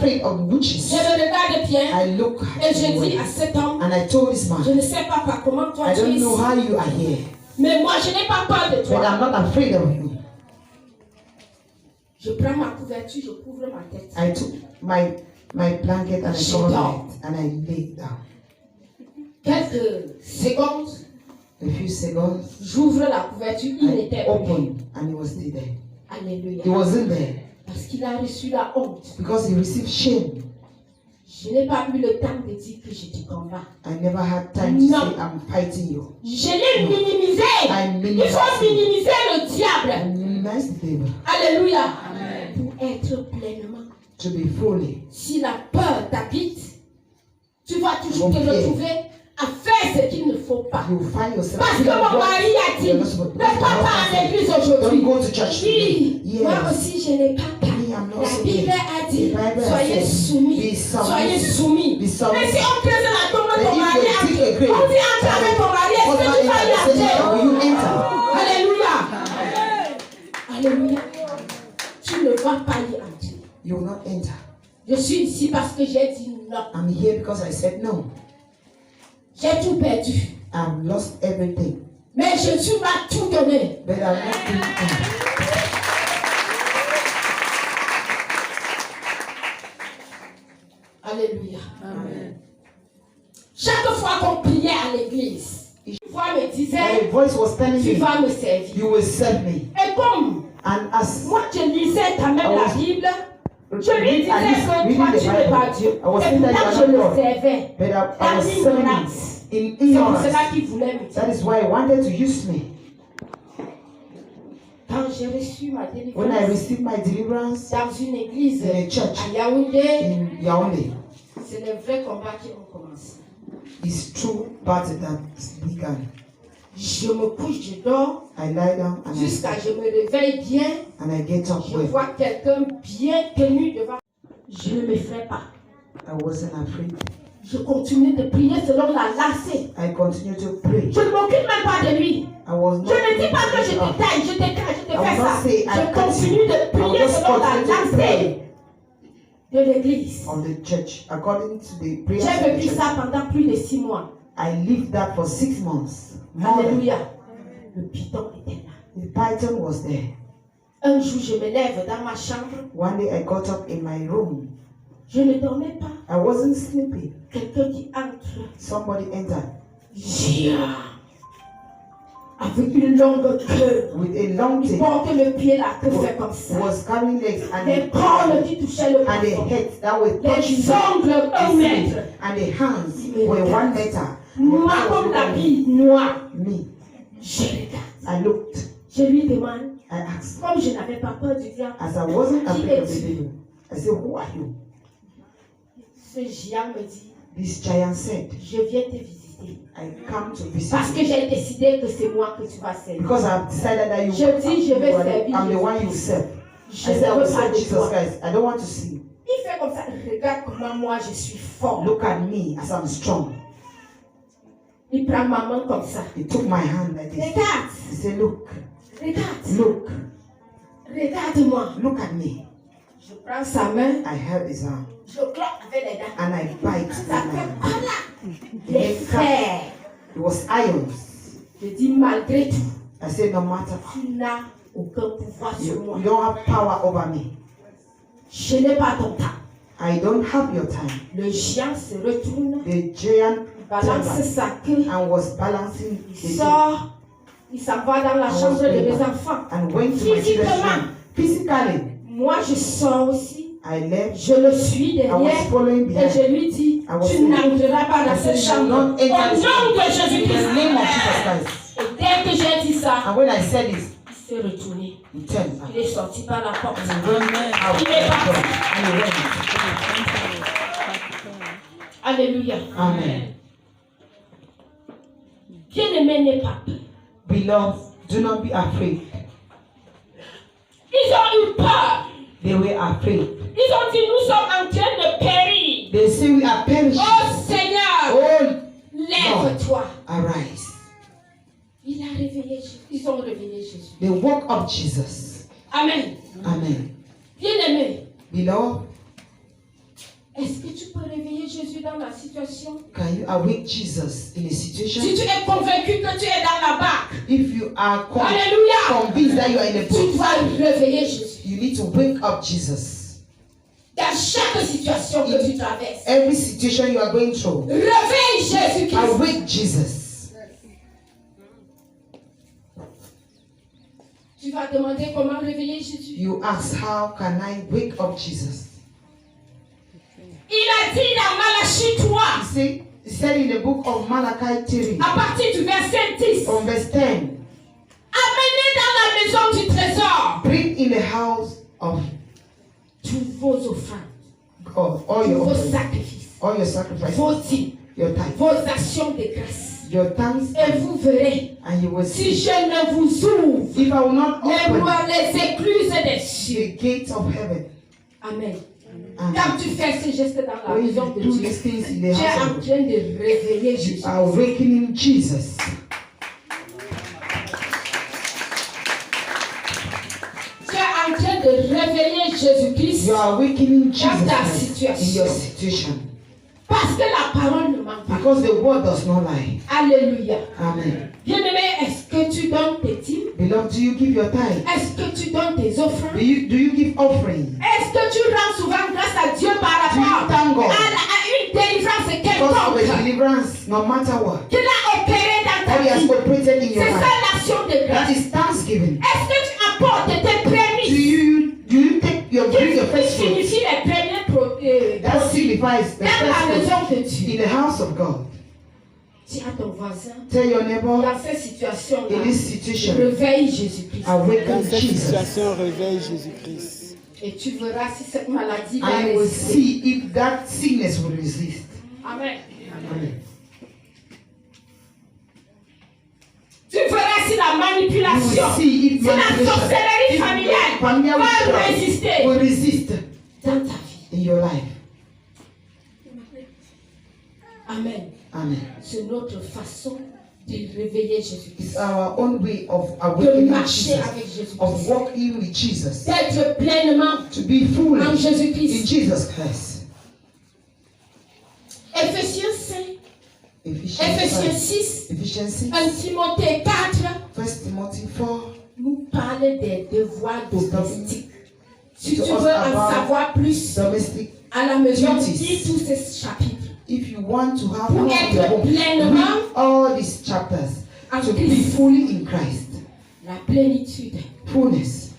afraid of witches. Je le regarde bien. I look Et at je him dis à cet homme, and I told this je man, ne sais pas par comment toi I tu es don't know ici. how you are here, Mais moi, je n'ai pas peur de but toi. I'm not afraid of you. Je prends ma couverture, je couvre ma tête. I took my blanket and I covered it and I lay down. Quelques secondes, A few seconds, j'ouvre la couverture, il I n'était plus. opened and he was still there. Alléluia. He wasn't there Parce qu'il a reçu la honte. because he received shame. Je n'ai pas eu le temps de dire que je te combats. I never had time to No. say I'm fighting you. Je l'ai minimisé. I Il faut minimiser le diable. minimize the devil Alléluia. Pour être pleinement. to be fully. Si la peur t'habite, tu vas toujours te Ok. retrouver à faire ce qu'il ne faut pas. You find yourself. Parce que mon mari a dit, You're ne not supposed to pas à l'église Don't aujourd'hui. go to church today. Oui, moi Yes. aussi je n'ai pas peur. Me, I'm not La so Bible big. a dit, The Bible soyez says, soumis. be submissive. Soyez soumis. Be submissive. Mais si on creuse la tombe de But ton if mari, they dig a grave, on dit entre avec ton mari, est-ce que husband tu vas y enter the same entrer? way, will you enter? Alléluia. Alléluia. Tu ne vas pas y entrer. You will not enter. Je suis ici parce que j'ai dit non. I'm here because I said no. J'ai tout perdu. I've lost everything. Mais Jésus m'a tout donné. But I'm not doing anything. Alléluia. Amen. Chaque fois qu'on priait à l'église, une voix me My disait, voice was telling tu me, vas me servir. you will serve me. Et comme And as moi je lisais quand même la Bible, je lui disais que reading toi the tu n'es pas Bible, Dieu. I was Et saying that pourtant you je are le not God. servais. But I Dans was serving l'ignorance. in C'est pour ignorance. cela qu'il voulait me dire. That is why he wanted to use me. Quand j'ai reçu ma When I délivrance received my deliverance dans une église in a church à Yaoundé, in Yaoundé, c'est les vrais combats qui ont commencé. it's true battle that began. Je me couche, je dors, I lie down jusqu'à je me réveille bien. and I get up Je well. vois quelqu'un bien tenu devant. Je ne m'effraie pas. I wasn't afraid. Je continue de prier selon la lancée. I continued to pray. Je ne m'occupe même pas de lui. I was Je not. ne dis pas que je te taille, je te cache, je te I will fais not ça. say I Je cut continue you. de I will prier just selon la continue to lancée pray de l'église. of the church according to the prayers J'ai of the vécu church. ça pendant plus de 6 mois. I lived that for 6 months. More than- Alléluia. Le python était là. The python was there. Un jour, je me lève dans ma chambre. One day I got up in my room. Je ne dormais pas. I wasn't sleeping. Quelqu'un qui entre. Somebody entered Gia. Avec une longue queue. with a long Il tail. porte le pied là, que fait comme ça. Was carrying legs and Les cornes qui touchaient le a plafond. head that was touching Les ongles 1 the mètre. ceiling, and the hands were 1 meter. Noir comme la vie, noir. Me, Je regarde. I looked. Je lui demande, I asked, comme je n'avais pas peur du diable, as I wasn't Qui afraid of the es-tu? devil, I said, who are you? ce géant me dit, This giant said, je viens te visiter. I come to visit Parce que you j'ai décidé que c'est moi que tu vas servir. because I've decided that you Je dis, je vais servir I'm the Jésus. one you serve. Je I said, I ne will veux pas serve de Jesus toi. Christ. I don't want to see. Il fait comme ça, regarde comment moi je suis fort. Look at me as I'm strong. Il prend ma main comme ça. He took my hand like this. Regarde, He said, look, regarde, regarde-moi. look at me. Je prends sa main, I held his arm je claque avec les dents. and I bite Ça the fait hand. voilà. Les fers. It was irons. Je dis, malgré tout, I said, no matter, tu n'as aucun pouvoir sur moi. you don't have power over me. Je n'ai pas ton temps. I don't have your time. Le géant se retourne, The giant balance turned sa queue, and was balancing the il sort, il s'en va dans la chambre de mes enfants. and went to my children's Physiquement, room. Physically, moi je sors aussi, I left. je le suis I was derrière following et behind. je lui dis, I was tu saying, n'entreras pas dans I said, cette "You will chambre. not Au enter nom this de room." In the Jésus-Christ. name of Jesus Christ. Et dès que j'ai dit ça, And when I said this, il s'est retourné. he turned back. Il est sorti par la porte. And he went out Il est parti. and he went. Alléluia. Amen. Bien-aimé, n'aie pas peur. Beloved, do not be afraid. Ils ont eu peur. They were afraid. Ils ont dit, nous sommes en train de périr. They say we are perishing. Oh Seigneur, Oh, lève-toi. arise. Il a réveillé Jésus. Ils ont réveillé Jésus. They woke up Jesus. Amen. Amen. Bien-aimé, Beloved, Est-ce que tu peux réveiller Jésus dans la situation? Can you awake Jesus in a situation? Si tu es convaincu que tu es dans la barque, If you are Alléluia, convinced that you are in a tu boat, dois réveiller Jésus. you need to wake up Jesus. Dans chaque situation que tu traverses, Every situation you are going through, réveille Jésus-Christ. awake Jesus. Tu vas demander comment réveiller Jésus. You ask, how can I wake up Jesus? Il a dit dans Malachie 3, He said in the book of Malachi 3, à partir du verset 10, from verse 10, amenez dans la maison du trésor bring in the house of tous vos offrandes, God all tous your vos offerings, sacrifices, all your sacrifices, vos dîmes, your tithes, vos actions de grâce. your thanks, Et vous verrez, and you will si see. je ne vous ouvre If I will not open les écluses des cieux. the gates of heaven, Amen. and Quand tu fais ce geste dans la when maison you de do Dieu, these things in tu the es house en of God, train de réveiller you Jésus. are awakening Jesus. Tu es en train de réveiller Jésus-Christ You are awakening dans ta Jesus Christ in your situation. situation. Parce que la parole ne ment pas. Because the word does not lie. Alléluia. Amen. Bien-aimé, est-ce que tu donnes tes dîmes? Beloved, do you give your tithe? Est-ce que tu donnes tes offrandes? Do you give offering? Est-ce que tu rends souvent grâce à Dieu par Do you rapport thank God à une délivrance because of a quelconque deliverance, no matter what? qu'il a opéré dans That He ta has vie? operated in your C'est ça life. l'action de That grâce. is thanksgiving. Est-ce que tu apportes tes Do prémices? you take your bring your Qui first fruit? signifie les premiers That signifies the dans la first maison fruit de Dieu. in the house of God. Dis à ton voisin, Tell your neighbor, dans cette situation-là, in this situation, réveille Jésus-Christ. awaken Dans cette Jesus. situation, réveille Jésus-Christ. Et tu verras si cette maladie va And you will résister. see if that sickness will resist. Amen. Amen. Tu verras si la You manipulation, will see if si la sorcellerie if familiale familiar va witchcraft résister will resist dans ta vie. in your life. Amen. Amen. C'est notre façon de réveiller It's Jésus-Christ. our own way of De awakening marcher Jesus, avec Jésus-Christ. of walking with Jesus, D'être pleinement to be full en in Jésus-Christ. Jesus Christ. Éphésiens 5, Éphésiens Ephésiens 6, 5, Ephesians 6, 1 Timothée 4 1 Timothy 4, nous parle des devoirs domestiques. Si To tu us veux en about savoir plus domestic. à la maison, duties. lis tous ces chapitres. If you want to have Pour more in être your home, pleinement read all these chapters en to be Christ. fully in Christ. La plénitude. Fullness.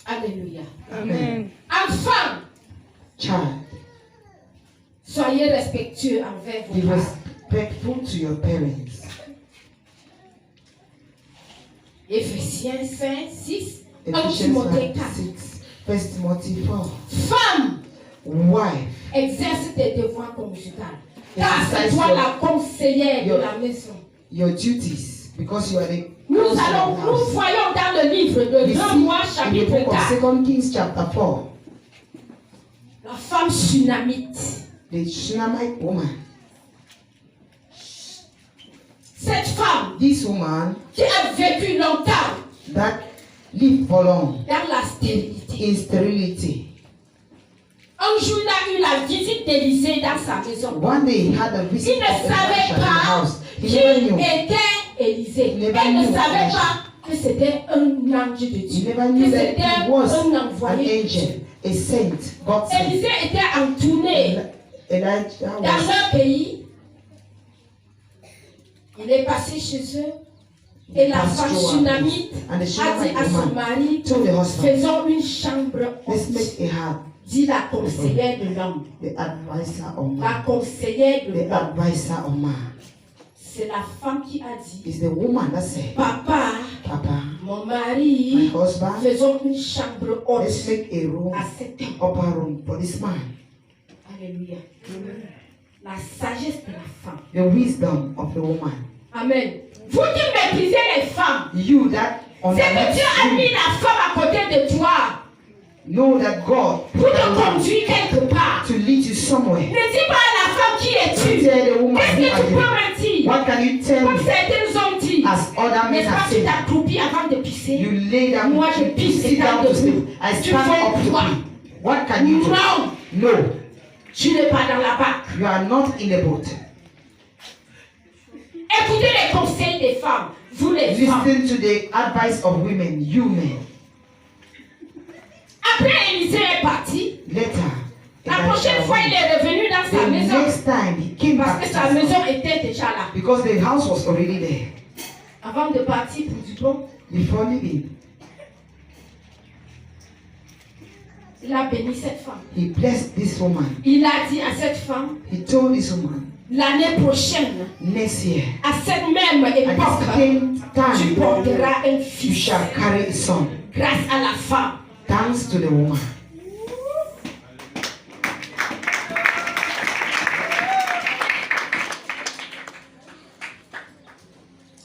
Alléluia. Amen. Enfants, Child, soyez respectueux envers vos be parents. respectful to your parents. Éphésiens 5, 6, 1 Ephesians Timothée 5, 4. 6, 1 Timothy 4. Femme, Wife, exerce tes devoirs conjugales. Car c'est Exercise toi your- la conseillère de your- la maison. your duties, because you are the Nous counsel of allons, the nous house. voyons dans le livre de We 2 see mois, in the chapitre book of 4, 2 Kings chapter 4, la femme tsunamite. the Shunammite woman. Cette femme This woman qui a vécu longtemps that lived for long dans la stérilité. in sterility. Un jour, il a eu la visite d'Élisée dans sa maison. One day he had a visit Il ne of Elisha savait in the pas house. He qui never knew. était Élisée. Il never Elle ne knew savait Elisha. pas que c'était un ange de He Dieu. never Que knew that c'était he was un an envoyé. angel, a saint, God sent. Élisée était en tournée Elijah dans was leur pays. Il est passé chez eux. Et la passed femme through tsunamite and the a dit Shunammite à son woman mari, told the husband, faisons une chambre let's haute. make a hut, Dit la conseillère de l'homme. the advisor of La man. conseillère de The l'homme. advisor of man. C'est la femme qui a dit, Is the woman that said, papa, Papa, mon my mari, husband, faisons une chambre haute let's make a room, à cet homme. upper room for this man. Alléluia. La sagesse de la femme. The wisdom of the woman. Amen. Vous qui méprisez les femmes, You that c'est que Dieu a mis understand, la femme à côté de toi know that God pour put te a woman conduire quelque part. to lead you somewhere. Ne dis pas à la femme qui es-tu. Tell the woman Qu'est-ce who que tu are peux you. me dire? What can you tell Comme me? certains ont dit, As other men n'est-ce pas, have tu said, t'accroupis avant de pisser. you lay down, Moi, je you pisse sit étant down to debout. sleep. I Tu stand fais up to quoi? pee. What can you do? Non, No, tu n'es pas dans la barque. you are not in the boat. Écoutez les conseils des femmes. Vous les femmes. Listen to the advice of women, you men. Après, Élisée est parti. Later, La prochaine fois, il est revenu dans sa the maison. next time he came Parce back que to sa his maison house, était déjà là. because the house was already there. Avant de partir pour du bon, Before leaving, il a béni cette femme. he blessed this woman. Il a dit à cette femme, He told this woman, l'année prochaine, next year, à cette même at the époque, same tu time, porteras un you fils shall carry a son. grâce à la femme. Thanks to the woman.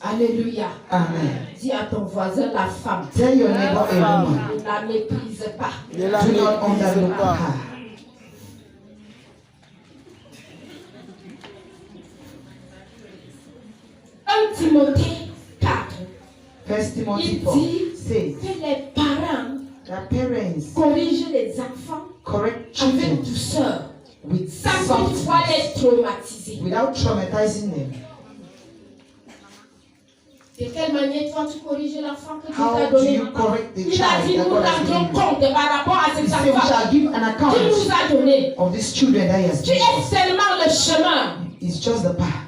Alléluia. Amen. Dis à ton voisin, la femme. Tell your neighbor a woman. Ne la méprise pas. Ne la Do not méprise underlook pas. her. 1 Timothée 4. 1 Timothy Il 4 dit says que les parents that parents corrigent les enfants correct avec children douceur, with sans toutefois softness les traumatiser. without traumatizing them. De quelle manière toi tu corriges l'enfant que Dieu How t'a do donné? you correct the Il a child dit that nous God has rendrons given you? compte par rapport à He ces said we enfants shall give an qu'il account nous a donnés. of these children that he has Tu given es us. seulement le chemin. It's just the path.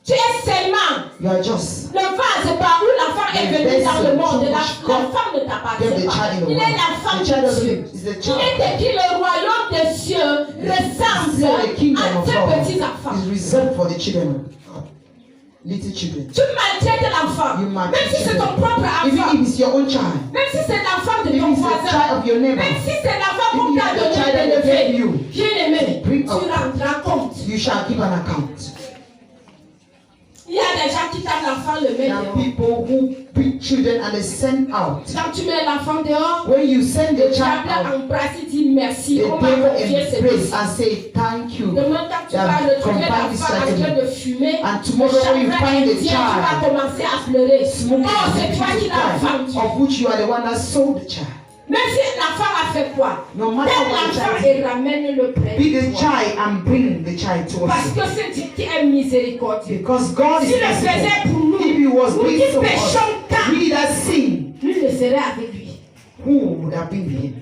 Tu es seulement You are just le vase par où l'enfant est venu dans le monde. L'enfant ne t'appartient give the pas. child in the Il est world. l'enfant The child de of Dieu. you is the Il child. est écrit le royaume des cieux ressemble So the kingdom à of ces God petits enfants. is reserved for the children of God. Little children. Tu maltraites l'enfant, You même maltreat si c'est ton children. propre Even enfant, if it's your own child, même si c'est l'enfant de if ton it's the voisin, child of your neighbor, même si c'est l'enfant qu'on Even t'a if the donné child that d'élever, gave you, bien-aimé, bring tu up. rendras compte. you shall give an account. Il y a des gens qui tapent l'enfant le There met are dehors. people who beat children and they send out. Quand tu mets l'enfant dehors, When you send the le child diable out, embrasse, il dit merci, the on m'a devil confié ce embrace fils. and say thank you. Demain, quand tu Yeah, vas retrouver confide this l'enfant en child in train me. de fumer, And tomorrow when you find the tu vas child commencer à pleurer. smoking Oh, c'est toi qui l'as vendu. of which you are the one that sold the child. Même si l'enfant a fait quoi? No matter Prends what the l'enfant child et ramène-le près be de the toi. child and bring the child towards Parce you. que c'est Dieu qui est miséricordieux. Because God is S'il le faisait merciful. pour nous, If he was nous doing qui so for us, péchons tant, we that sin, nul ne serait avec lui. who would have been with him?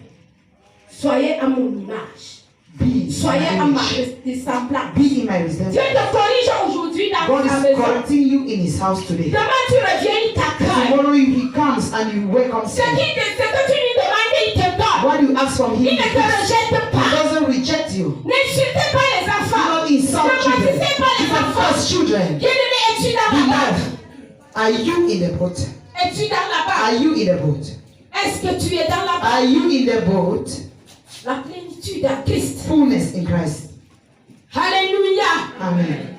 Soyez à mon image. Be Soyez à in ma my image. ressemblance. Be in my Dieu resemblance. te corrige aujourd'hui dans God ta is maison. correcting you in his house today. Demain, tu reviens, il t'accueille. Tomorrow if he comes and you welcome Ce him, que tu lui demandes, il te donne. what you ask from him, Il he ne te gives. rejette He pas. doesn't reject you. N'insultez pas les Do enfants. not insult children. N'embrassez pas les Even enfants. first children. Bien-aimé, es-tu dans la barque? Beloved, are you in the boat? Es-tu dans la Are barque? you in the boat? Est-ce que tu es dans la barque? Are you in the boat? La plénitude en Christ. Fullness in Christ. Alléluia. Amen.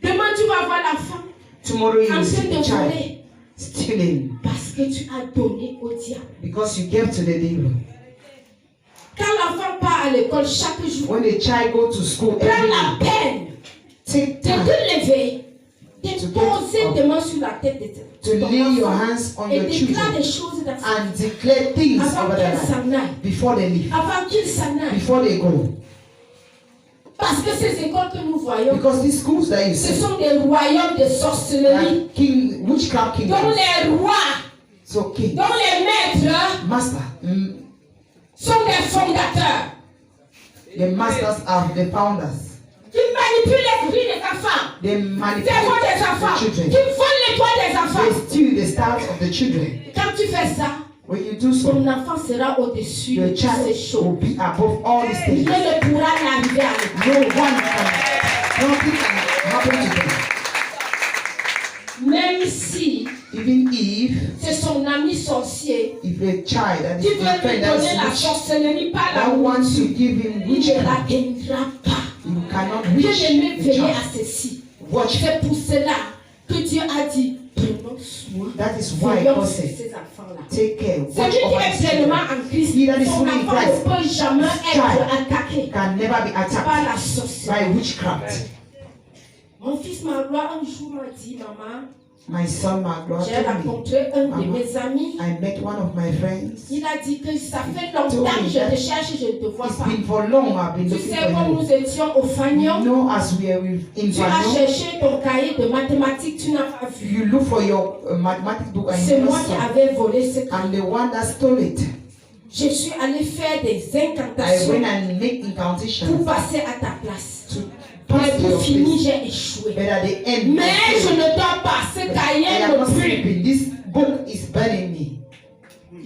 Demain, tu vas voir l'enfant Tomorrow you en will train see de the child voler stealing parce que tu as donné au diable. because you gave to the devil. Quand l'enfant part à l'école chaque jour, When the child go to school prends every la day, peine take de time te lever, de To poser get up. tes mains sur la tête de to ton lay your enfant hands on et your déclare children des choses dans sa and declare things avant over qu'il their life s'en aille. before they leave, Avant qu'il s'en aille. before they go. Parce que ces écoles que nous voyons, Because these schools that you ce see sont des royaumes de sorcellerie. are witchcraft Dont kingdoms. les rois, So king, dont les maîtres master, sont des fondateurs. the masters are the founders. Qui manipulent l'esprit des enfants. They Des manipulate fois des enfants. the Qui children. volent les toits des They enfants. steal the stars of the children. Quand tu fais ça, When you do so, ton enfant sera au-dessus de your toutes child ces will choses. be above all these Rien things. ne pourra l'arriver à lui. No one can, nothing can happen to them. Même si Even if c'est son ami sorcier a child that qui is veut a lui friend that donner la is witch, sorcellerie par la that wants to nourriture, give him il ne la witchcraft, gagnera pas. you cannot reach Bien-aimé, the veillez child. à ceci. Watch. C'est pour cela que Dieu a dit, prenons soin. That is why Veillons God sur said, ces enfants-là. take care, watch Celui qui over est his pleinement children. en Christ, He that is son fully in enfant Christ ne peut jamais être attaqué can never be par attacked la sorcellerie. by witchcraft. Mon fils Marois un jour m'a dit, maman, My son Magloire J'ai told me, rencontré un de Maman, mes amis. I met one of my friends. Il a dit que ça fait longtemps que je te cherche et je ne te vois It's pas. been for long I've been Tu looking sais, for quand you. nous étions au You Fagnon, know, as we are in tu as Fagnon, cherché ton cahier de mathématiques, tu n'as pas vu. you look for your mathematics book and C'est you moi never qui saw. avais volé ce cahier. I'm the one that stole it. Je suis allée faire des I incantations went and make pour incantations passer à ta place. to Mais pass to your pour finir, place. j'ai échoué. But at the end, Mais I je failed. ne dors pas. Ce But cahier I am me not brûle. sleeping. This book is burning me.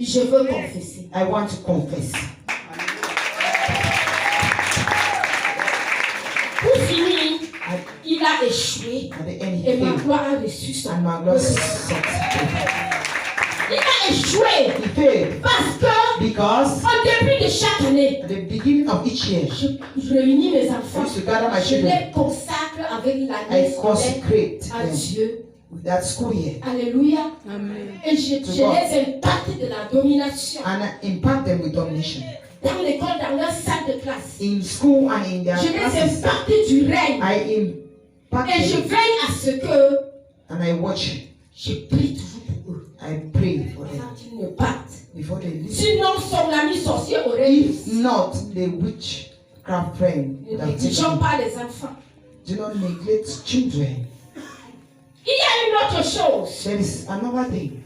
Je veux confesser. I want to confess. Pour finir, At, il a échoué. at the end, he Et ma failed. gloire a reçu son. And my Lord succeeded. Il a échoué He failed parce que because au début de chaque année, at the beginning of each year, je réunis mes I enfants. used to gather my Je children. les consacre avec l'année I scolaire consecrate à them Dieu. with that school year Alléluia. Amen. Et je les impacte de la domination. and impact them with domination. Dans l'école, dans leur salle de classe. In school and in their Je les classes, impacte du règne. I impact Et je them veille à ce que and I watch. je prie toujours pour eux. I pray for them Avant qu'ils ne partent. before they leave. Sinon, son ami sorcier aurait If réussi. not, the witchcraft friend Ne would have négligeons taken. pas les enfants. Do not neglect children. Il y a une autre chose. There is another thing.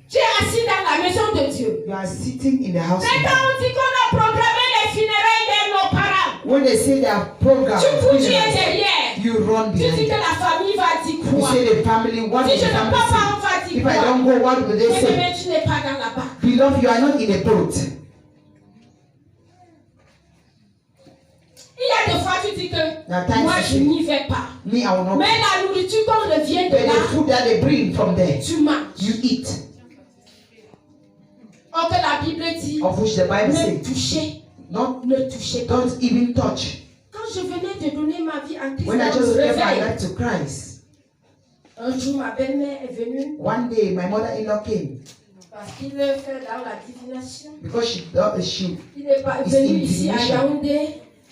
Tu es assis dans la maison de Dieu. You are sitting in the house. Mais quand on dit qu'on a programmé les funérailles de nos parents, When they say their program, tu cours, tu es derrière. you run Tu dis behind. que la famille va dire You quoi? say the family, what Si will je the ne family peux pas, say? on va dire If I quoi? don't go, what will they Mais say? demain, tu n'es pas dans la barque. Beloved, you are not in a boat. Il y a des fois, tu dis que There are times moi, you je say, n'y vais pas. me, I will not. Mais la nourriture qu'on revient de But the là, food that they bring from there, tu manges. you eat. Or que la Bible dit, Of which the Bible ne says, touchez, not, ne touchez pas. don't even touch. Quand je venais de donner ma vie en Christ, When I dans just le gave my réveil, life to Christ, un jour ma belle-mère est venue one day my mother-in-law came parce qu'il fait dans la divination. because she Il est pas It's venu in ici à divination. Yaoundé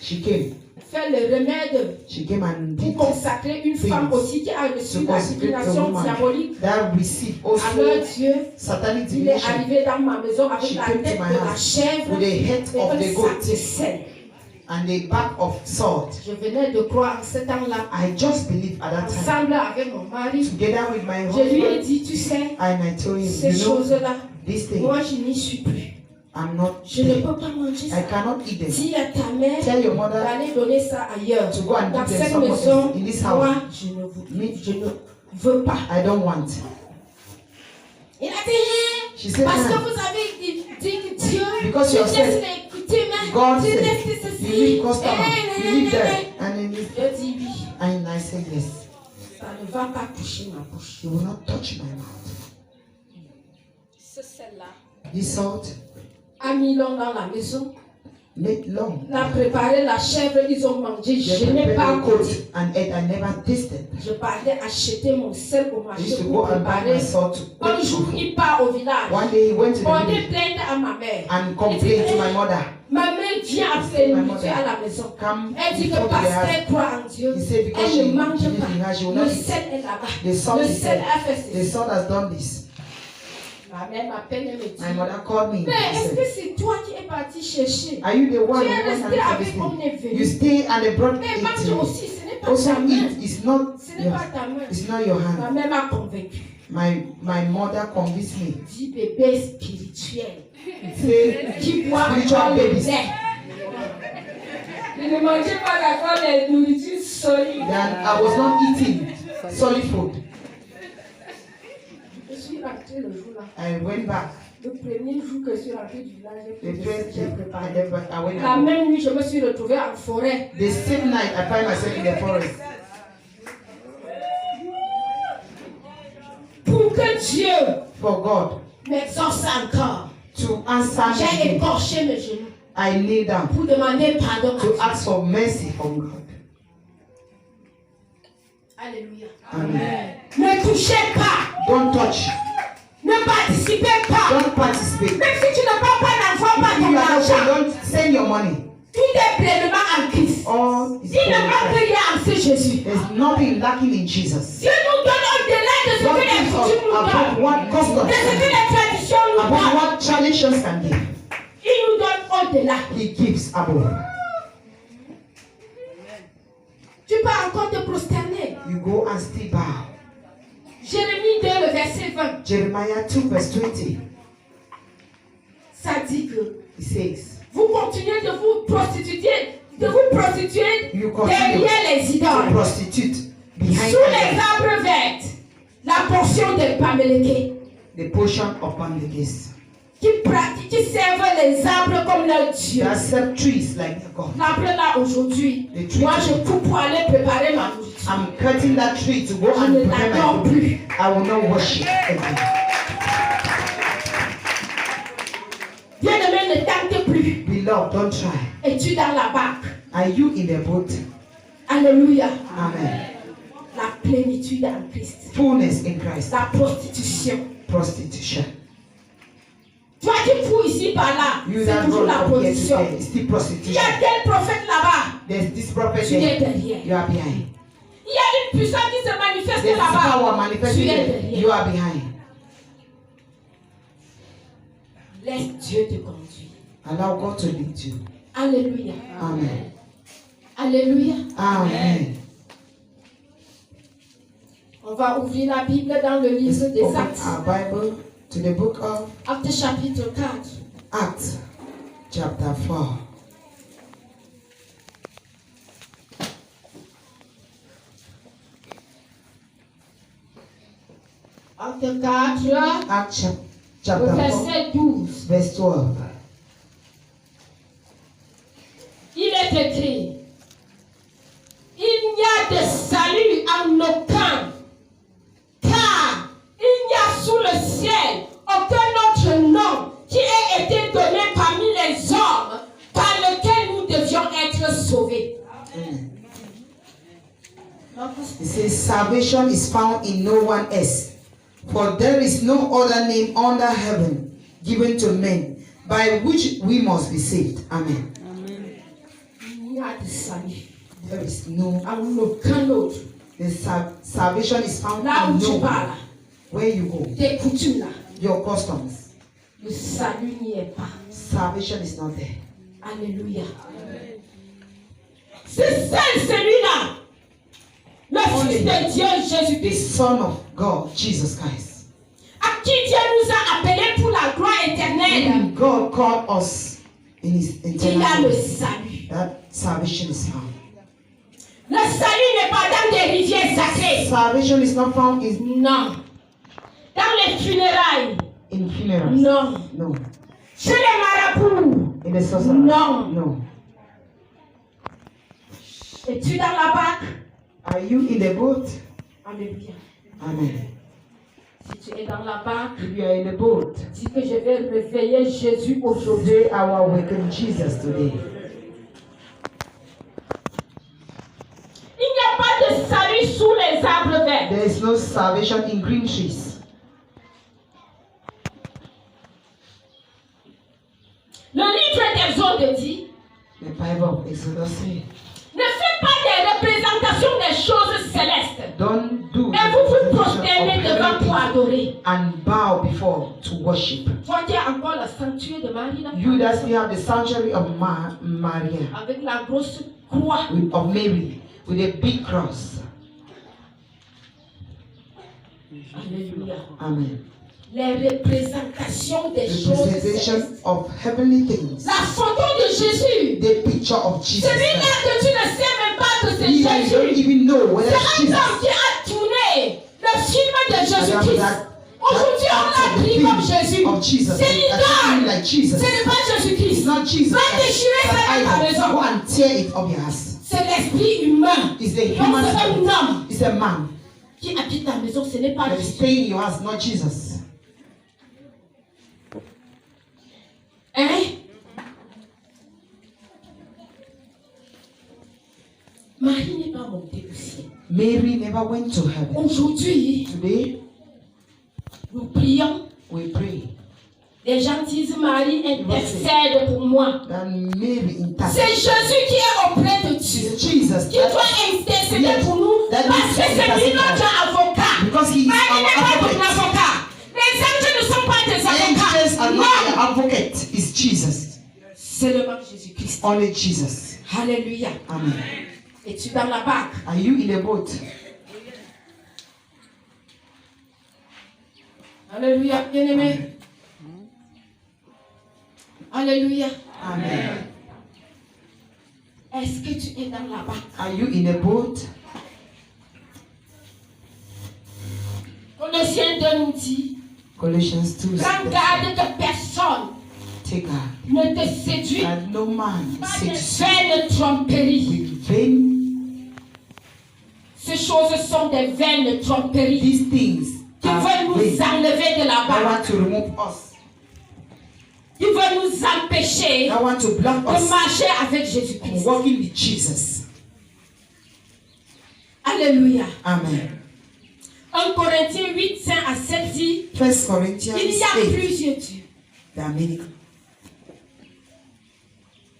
she came. faire le remède She came and did pour consacrer une femme things aussi qui a reçu to la consecrate the divination woman diabolique. that received Alors also Dieu, satanic il est divination arrivé dans ma maison avec She la came to tête my de la house chèvre with the head et of un the sac goat de sel. and the back of salt. Je venais de croire en ce temps-là, I just believed at that time, ensemble avec mon mari. together with my Je lui ai husband, dit, tu sais, and I told him, ces you know, choses-là, this thing, moi je n'y suis plus. I'm not Je ne there. peux pas manger I ça. cannot eat them. Dis à ta mère Tell your mother d'aller donner ça ailleurs. to go and Dans give them cette somewhere maison, else. In this moi, house, je ne veux pas. I don't want. Il a dit, She said, parce que "No, vous avez dit que Dieu, Because tu you have laisses said, les coutumes, God tu said, laisses ceci. you leave customer, Eh, you leave eh, that, eh. and then you, Je dis oui, and I said yes. ça ne va pas toucher ma bouche. You will not touch my mouth. Ce sel-là This salt, a mis l'homme dans la maison, made long. l'a préparé la chèvre, ils ont mangé, They je n'ai pas prepared the goûté. coat and ate. I never tasted. Je partais acheter mon sel au I marché used to pour go and buy préparer. my salt to Un cook jour, food. il part au village. One day he went to the On est village plainte à ma mère. and complained to my mother. Ma mère vient appeler nourriture à la maison. Come Elle dit que before the parce house. qu'elle croit en Dieu, He said because elle ne she mange believes in her, pas. she will Le not eat. sel est là-bas. The salt Le is sel there. a fait The ceci. salt has done this. Ma mère m'appelle et me dit, My mother called me. mais and est-ce said, que c'est toi qui es parti chercher? are you the one Tu who es went and resté did avec on est everything? You venu. stay and they brought Mais it mange to you. aussi, ce n'est pas Also ta main. eat. It's not Ce n'est your, pas ta main. it's not your Ma hand. mère m'a convaincue. My mother convinced me. Dit bébé spirituel Say, qui boit Spiritual encore le babies. lait. Je ne mangeais pas d'accord les nourritures solides. then I was not eating solid food. Je suis rentrée le jour-là. I went back. Le premier jour que je suis rentrée du village, j'ai The pris first ce que j'ai day, préparé. I went La out. même nuit, je me suis retrouvée en forêt. The same night, I find myself in the forest. Pour que Dieu For God m'exauce encore, to answer j'ai me, écorché mes genoux I kneel down pour demander pardon à to Dieu. ask for mercy from God. Alléluia. Amen. Ne touchez pas, Don't touch. ne participez pas. Don't participate. Même si tu ne prends pas d'enfant, pas If ton you are not sure, argent, don't send your money. tout est pleinement en Christ. all is Il ne manque qualified. rien en ce Jésus. There's nothing lacking in Jesus. Dieu nous donne au-delà de ce God que les gives us coutumes nous above donnent, what customs de ce que can les traditions give, nous above donnent. what traditions can give. Il nous donne au-delà. He gives above. Tu peux encore te prosterner. You go and still bow. Jérémie 2, le verset 20. Jeremiah 2 verse 20. Ça dit que He says, vous continuez de vous prostituer you continue derrière les to idoles, prostitute behind sous les idols, arbres verts, la portion des Pamélékés, the portion upon the gates. qui servent les arbres comme leur Dieu. There are some trees like their God. L'arbre là aujourd'hui, The tree moi je today. coupe pour aller préparer ma nourriture. I'm cutting that tree to go Je and ne prepare l'adore my food. plus. I will not worship again. Bien-aimé, ne tente plus. Beloved, don't try. Es-tu dans la barque? Are you in the boat? Alléluia. Amen. La plénitude en Christ. Fullness in Christ. La prostitution. Prostitution. Toi qui fous ici par là, You c'est that toujours roll la up here prostitution. today, it's still Il y prostitution. a tel prophète là-bas. There's this prophet Tu es there. derrière. You are behind. Il y a une puissance qui se manifeste There's power là-bas. manifesting Tu es there. derrière. You are behind. Laisse Dieu te conduire. Allow God to lead you. Alléluia. Amen. Alléluia. Amen. On va ouvrir la Bible dans le livre des Open Actes. our Bible to the book of Actes chapitre 4. Acts, chapter 4. Acte 4, Acts le chapter 4, verset 12. verse 12. Il est écrit, il n'y a de salut en aucun, car il n'y a sous le ciel aucun autre nom qui ait été donné parmi les hommes par lequel nous devions être sauvés. It says, salvation is found in no one else, for there is no other name under heaven given to men by which we must be saved. Amen. Il n'y a de salut There is no, en aucun autre. the salvation is found Là in où no tu one. parles, Where you go, tes coutumes là, your customs, le salut n'y est pas. salvation is not there. Alléluia. C'est seul celui-là, le Fils de Dieu The Jésus-Christ, Son of God, Jesus Christ. à qui Dieu nous a appelés pour la gloire éternelle. When God called us in His Il y a eternal le life, salut. that salvation is found. Le salut n'est pas dans des rivières sacrées. Salvation is not found Non. Dans les funérailles. in funerals. Non. No. Chez les marabouts. In the sorcerer. No. No. Es-tu dans la barque? Are you in the boat? Alléluia. Amen. Si tu es dans la barque, If you are in the boat, dis que je vais réveiller Jésus aujourd'hui. today I will awaken Jesus today. Il n'y a pas de salut sous les arbres verts. There is no salvation in green trees. Le livre d'Exode dit, The Bible of Exodus says, ne faites pas des représentations des choses célestes. don't do Et vous vous the prosternez devant pour adorer. and bow before to worship. Toi qui as encore le sanctuaire de Marie là, You that still have the sanctuary of Maria, avec la grosse croix. of Mary, with a big cross. Alléluia. Amen. Les représentations des choses Representation célestes. of heavenly things. La photo de Jésus. The picture of Jesus Celui-là Christ. que tu ne sais même pas que c'est You that you don't Jésus. even know whether C'est it's un Jesus. homme qui a tourné le film de Jésus-Christ. That Aujourd'hui, on l'a pris comme Jésus. of Jesus. C'est That's l'idole. like Jesus. Ce n'est pas It's Jésus-Christ. not Jesus. Va déchirer ça dans ta It's an idol. Go maison. and tear it up your house. C'est l'esprit humain. It's the Donc human c'est un spirit. homme It's a man qui habite ta maison. Ce n'est pas that is Jésus. staying in your house, not Jesus. Hein? Marie n'est pas montée au ciel. Mary never went to heaven. Aujourd'hui, Today, nous prions we pray Les gens disent Marie intercède pour moi. That Mary intercede. C'est Jésus qui est auprès de Dieu. It's Jesus Qui doit intercéder pour nous. that Parce needs que to c'est lui intercede notre avocat. because he is Marie our n'est pas ton advocate. avocat. Les anges ne sont pas tes Angels are avocats. not Non. your advocate. It's Jesus. Seulement Jésus-Christ. Only Jesus. Alléluia. Amen. Es-tu dans la barque? Are you in a boat? Alléluia, bien-aimé. Alléluia. Amen. Est-ce que tu es dans la barque? Are you in a boat? Colossiens 2 nous dit, Colossians 2 prends says, garde que personne take heart ne te séduit that no man par des seduce you vaines tromperies. with vain. Ces choses sont des vaines tromperies These things qui are veulent nous vain. enlever de la I barque, want to remove us. qui veulent nous empêcher I want to block de us marcher avec from Jésus-Christ. walking with Jesus. Alléluia. Amen. 1 Corinthiens 8, 5 à 7 dit, 1 Corinthians il y a 8. plusieurs dieux, There are many.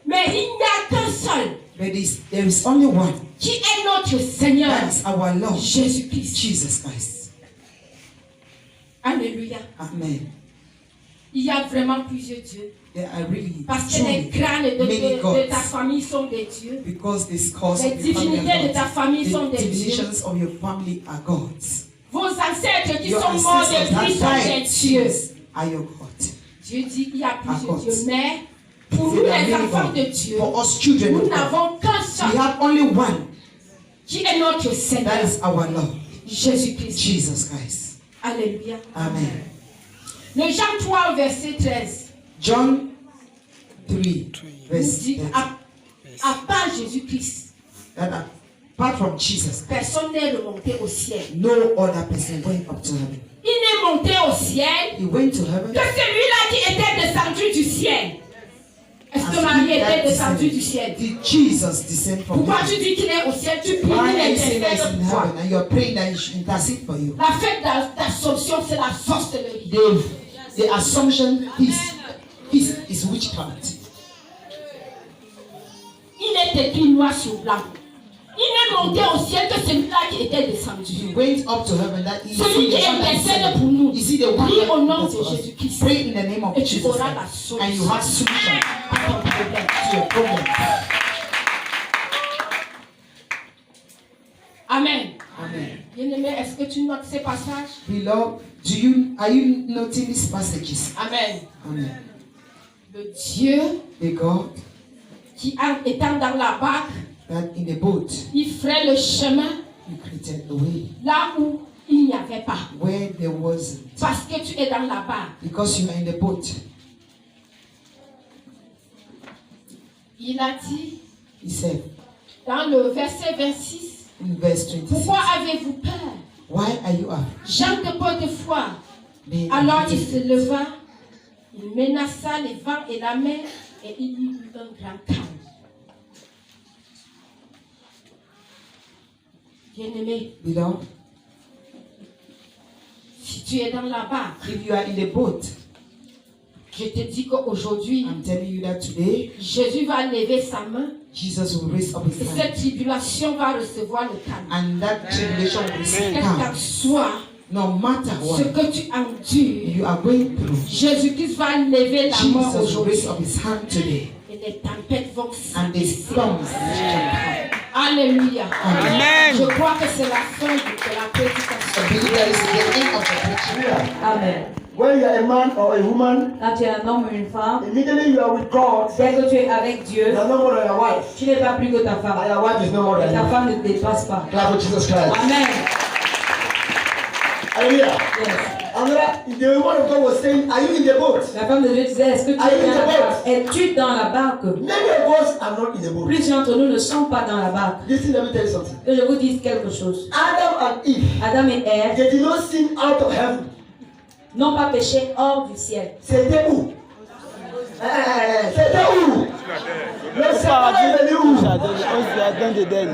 mais il n'y a qu'un seul But there is only one. qui est notre Seigneur, That is our Lord, Jésus-Christ. Jesus Christ. Alléluia. Amen. Il y a vraiment plusieurs dieux. There are really Parce que les truly crânes many de ta gods. famille sont des dieux. Because the scores Les of your family divinités de are ta gods. famille sont The des dieux. divinations of your family are gods. Vos ancêtres qui Your sont morts ancestors depuis that sont des died dieux. are your gods. Dieu dit qu'il y a plusieurs gods. dieux. Mais pour So nous, there are les many enfants gods. de Dieu, For us children nous of God, n'avons qu'un we seul have only one. qui est notre Seigneur, That is our Lord, Jésus-Christ. Jesus Christ. Alléluia. Amen. Le Jean 3, verset 13, John 3, nous verse dit 13. à part Jésus-Christ, That apart from Jesus, personne n'est remonté au ciel. no other person went up to heaven. Il n'est monté au ciel He went to heaven. que celui-là qui était descendu du ciel. Est-ce que As Marie he that était descendue du descended. ciel? Did Jesus descend from Pourquoi heaven? tu dis qu'il est au ciel? Tu pries, Why il are you saying that he's intercède in pour toi. heaven and you're praying that he should intercede for you? La fête d'Assomption, c'est la sorcellerie. The assumption is witchcraft. Il est écrit noir sur blanc. Il n'est monté au ciel que celui-là qui était descendu. He went up to heaven that he Celui qui intercède pour nous. You see the one Prie that au nom de does for us. Jésus-Christ. Pray in the name of Et tu Jesus auras la Christ. And you solution have solution à ton problème. to your problem. Amen. Amen. Bien-aimé, est-ce que tu notes ces passages? Beloved, are you noting these passages? Amen. Amen. Le Dieu The God qui, étant dans la barque, that in the boat il ferait le chemin you created a way là où il n'y avait pas. where there wasn't. Parce que tu es dans la barque. Because you are in the boat. Il a dit He said dans le verset 26, in verse 26, pourquoi avez-vous peur? why are you up? Jean de peu de foi. Men Alors il are se leva, il menaça les vents et la mer et il y eut un grand calme. Bien-aimé, Beloved, si tu es dans la barque, if you are in the boat, je te dis qu'aujourd'hui, I'm telling you that today, Jésus va lever sa main Jesus will raise up his et hand. cette tribulation va recevoir le calme. And that tribulation will receive Quel qu'en calm. soit No matter ce what que tu endures, you are going through, Jésus-Christ va lever la main Jesus will aujourd'hui. raise up his hand today. Et les tempêtes vont And the cesser. storms will come. Alléluia. Amen. Je crois que c'est la fin de la prédication. I believe that is the end of the preaching. Amen. When you are a man or a woman, Quand tu es un homme ou une femme, immediately you are with God. dès que tu es avec Dieu, You are no more than your wife. tu n'es pas plus que ta And femme. your wife is no more Et than ta you. femme ne te dépasse pas. Clap for Jesus Christ. Amen. Hallelujah. Yes. The woman of God was saying, are you in the boat? La femme de Dieu disait, est-ce que tu es dans la barque? Es-tu dans la barque? Many of us are not in the boat. Plusieurs d'entre nous ne sont pas dans la barque. Listen, let me tell you something. Que je vous dise quelque chose. Adam and Eve, Adam et Ève they did not sin out of heaven. n'ont pas péché hors du ciel. C'était où? C'était où? Le serpent est venu où? Jardin d'Éden.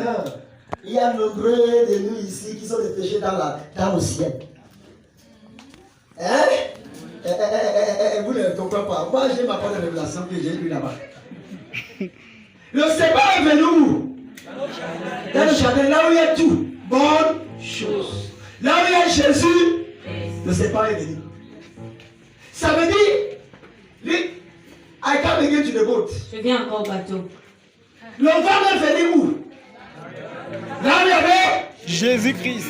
Il y a nombreux de nous ici qui sont des péchés dans le ciel. Hein? Vous ne comprenez pas. Moi, j'ai ma part de révélation que j'ai lu là-bas. Le sabbat est venu où? Dans le jardin, là où il y a tout. Bonne chose. Là où il y a Jésus, le sabbat est venu. Ça veut dire, I come again to the boat. Je viens encore au bateau. Le vent est venu où? Là où il y avait Jésus-Christ.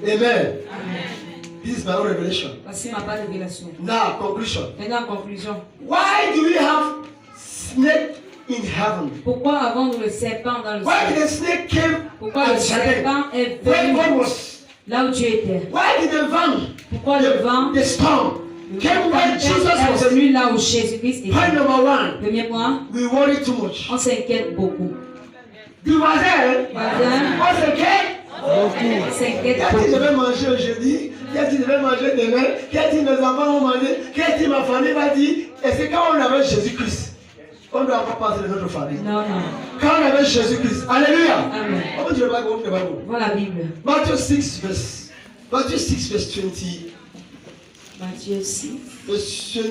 Amen. This is my own revelation. Voici ma part de révélation. Now, conclusion. Maintenant, en conclusion. Why do we have snake in heaven? Pourquoi avons-nous le serpent dans le Why did ciel? the snake came Pourquoi le at Jaden? serpent est When God venu was. là où Dieu était? Why did the van, Pourquoi le vent the storm, came when Jesus was est venu là où Jésus-Christ point était? number one? Premier point, We worry too much. on s'inquiète beaucoup. Du voisin, Voisin, on s'inquiète. on s'inquiète Qu'est-ce que je beaucoup. vais manger aujourd'hui? Qu'est-ce que je vais manger demain? Qu'est-ce que mes enfants vont manger? Qu'est-ce que ma famille va dire? Et c'est quand on avait Jésus-Christ, on ne doit pas penser de notre famille. Non, non. Quand on avait Jésus-Christ, alléluia. Amen. Open the Bible, open the Bible. Voilà la Bible. Matthew 6 verse 20. Matthieu 6. Verse 20.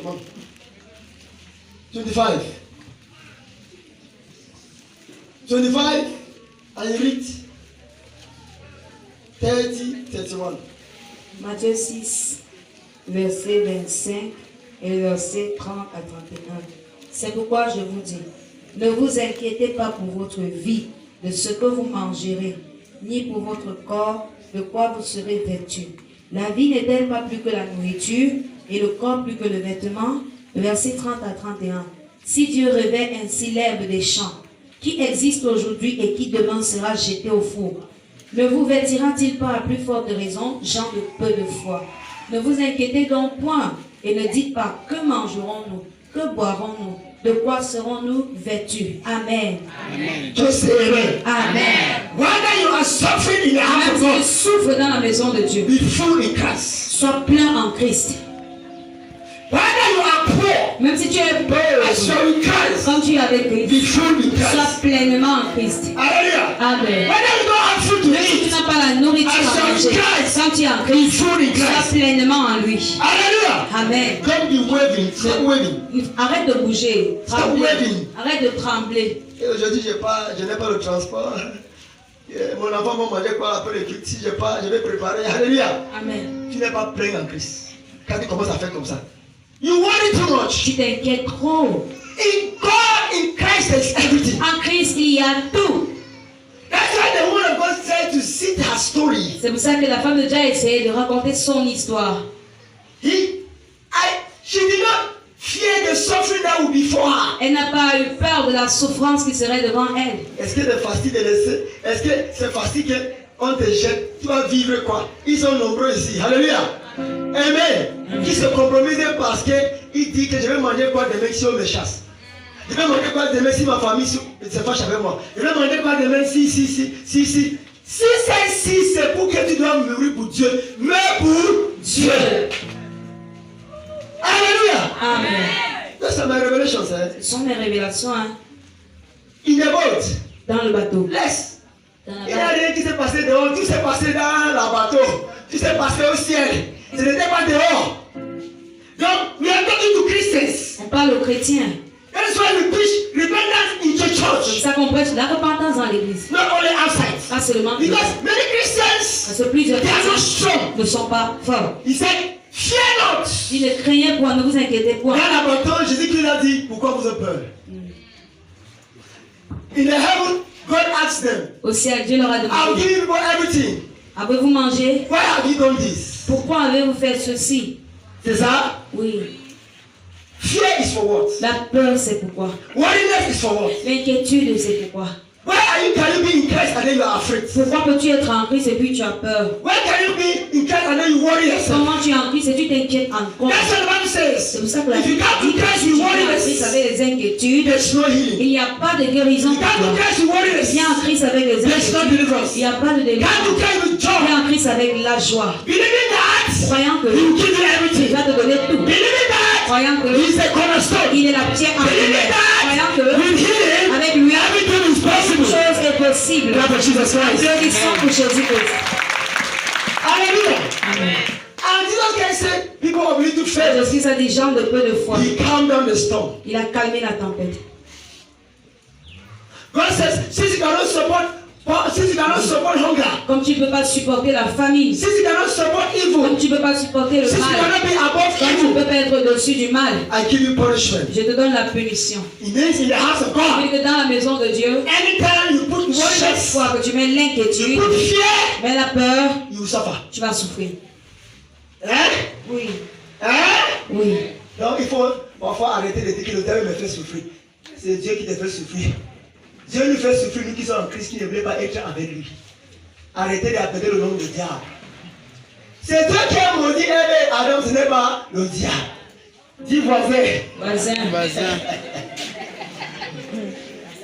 Come on. 25. 25 and you read 30, 31. Matthieu 6, verset 25 et verset 30 à 31. C'est pourquoi je vous dis, ne vous inquiétez pas pour votre vie, de ce que vous mangerez, ni pour votre corps, de quoi vous serez vêtus. La vie n'est-elle pas plus que la nourriture, et le corps plus que le vêtement? Verset 30 à 31. Si Dieu revêt ainsi l'herbe des champs, qui existe aujourd'hui et qui demain sera jeté au four, ne vous vêtira-t-il pas à plus forte raison, gens de peu de foi? Ne vous inquiétez donc point, et ne dites pas, que mangerons-nous? Que boirons-nous? De quoi serons-nous vêtus? Amen. Just say amen. Amen. Whether you are suffering in the house Même of si tu God, souffres dans la maison de Dieu, be full in Christ. sois plein en Christ. Whether you are poor, Même si tu es as pauvre, you are in Christ, comme tu es avec be Christ, full in sois Christ. pleinement en Christ. Hallelujah. Amen. Whether you don't have food to Même si tu eat, n'as pas la nourriture à manger, quand tu es en Christ, sois pleinement en lui. hallelujah. Amen. Don't be waving. Stop waving. Arrête de bouger. Stop Trembler. waving. Arrête de trembler. Et aujourd'hui, je n'ai pas le transport. Et mon enfant va manger quoi après le culte? Si je pas, je vais préparer. Alléluia. Amen. Tu n'es pas plein en Christ. Quand tu commences à faire comme ça, you worry too much. Tu t'inquiètes trop. In God, in Christ, there's everything. En Christ, il y a tout. That's why the woman of God said to see her story. C'est pour ça que la femme de Dieu a essayé de raconter son histoire. She did not fear the suffering that would be for her. Elle n'a pas eu peur de la souffrance qui serait devant elle. Est-ce que c'est facile de laisser? Est-ce que c'est facile qu'on te jette? Tu vas vivre quoi? Ils sont nombreux ici. Alléluia. Amen. Qui se compromettent parce qu'il dit que je vais manger quoi demain si on me chasse. Je vais manger quoi demain si ma famille se fâche avec moi. Je vais manger quoi demain si. Si c'est pour que tu dois mourir pour Dieu, meurs pour Dieu. Alléluia. Amen. C'est ma révélation, ça. Ce sont mes révélations, hein. In the boat. Dans le bateau. Laisse. Dans Il n'y la a rien qui s'est passé dehors, tout s'est passé dans le bateau, tout s'est passé au ciel. Ce n'était pas dehors. Donc, we are talking to Christians. On parle aux chrétiens. That's why we preach repentance in the C'est pour church, ça qu'on prêche la repentance dans l'église. not only outside. Pas seulement Because parce many Christians, que plusieurs they are not chrétiens strong. ne sont pas forts. He said, fear not. Il ne craignait point, ne vous inquiétez point. Dans le bateau, Jésus-Christ a dit, pourquoi vous avez peur? In the heaven, God asked them, Au ciel, Dieu leur a I'll demandé, give you people everything. avez-vous mangé? Why have you done this? Pourquoi avez-vous fait ceci? C'est ça? Oui. Fear is for what? La peur, c'est pourquoi. Worriness is for what? L'inquiétude, c'est pourquoi. Why can you be in Christ and then you are afraid? Pourquoi peux-tu être en Christ et puis tu as peur? Why can you be in Christ and then you worry yourself? Comment tu es en Christ et tu t'inquiètes encore? That's what the Bible C'est says. pour ça que la If you Bible come dit to que Christ si tu with viens en Christ worriness, avec les inquiétudes, there's no healing. il n'y a pas de guérison You pour come to toi. Christ with worriness, Viens en Christ avec les there's no inquiétudes. deliverance. Il n'y a pas de Come to délivrance. Christ with Viens joy, en Christ avec la joie. believing that Croyant que He will give you il everything. va te donner tout. Believing that Croyant que He is the cornerstone. il est la pierre angulaire. Croyant que With Him, avec lui, everything is toute possible. chose est possible. Clap for Jesus Christ. Applaudissons pour Jésus-Christ. Hallelujah. Amen. And Jesus Christ people of little faith, Parce qu'ils sont des gens de peu de foi. he calmed down the storm. Il a calmé la tempête. God says, since you cannot support hunger, Comme tu ne peux pas supporter la famine, since you cannot support comme evil, tu ne peux pas supporter le since you mal, cannot be above comme tu ne peux evil, pas être au-dessus du mal, I give you punishment. je te donne la punition. It means in the house of Et God, que dans la maison de Dieu, anytime you put chaque worries, fois que tu mets you l'inquiétude, put fear, mets la peur, you will suffer. tu vas souffrir. Hein? Oui, Hein? oui. Donc il faut parfois arrêter de dire que le diable me fait souffrir. C'est Dieu qui te fait souffrir. Dieu nous fait souffrir, nous qui sommes en Christ, qui ne voulons pas être avec lui. Arrêtez d'appeler le nom de diable. C'est Dieu qui a maudit Ève et Adam, ce n'est pas le diable. Dis voisin. Voisin,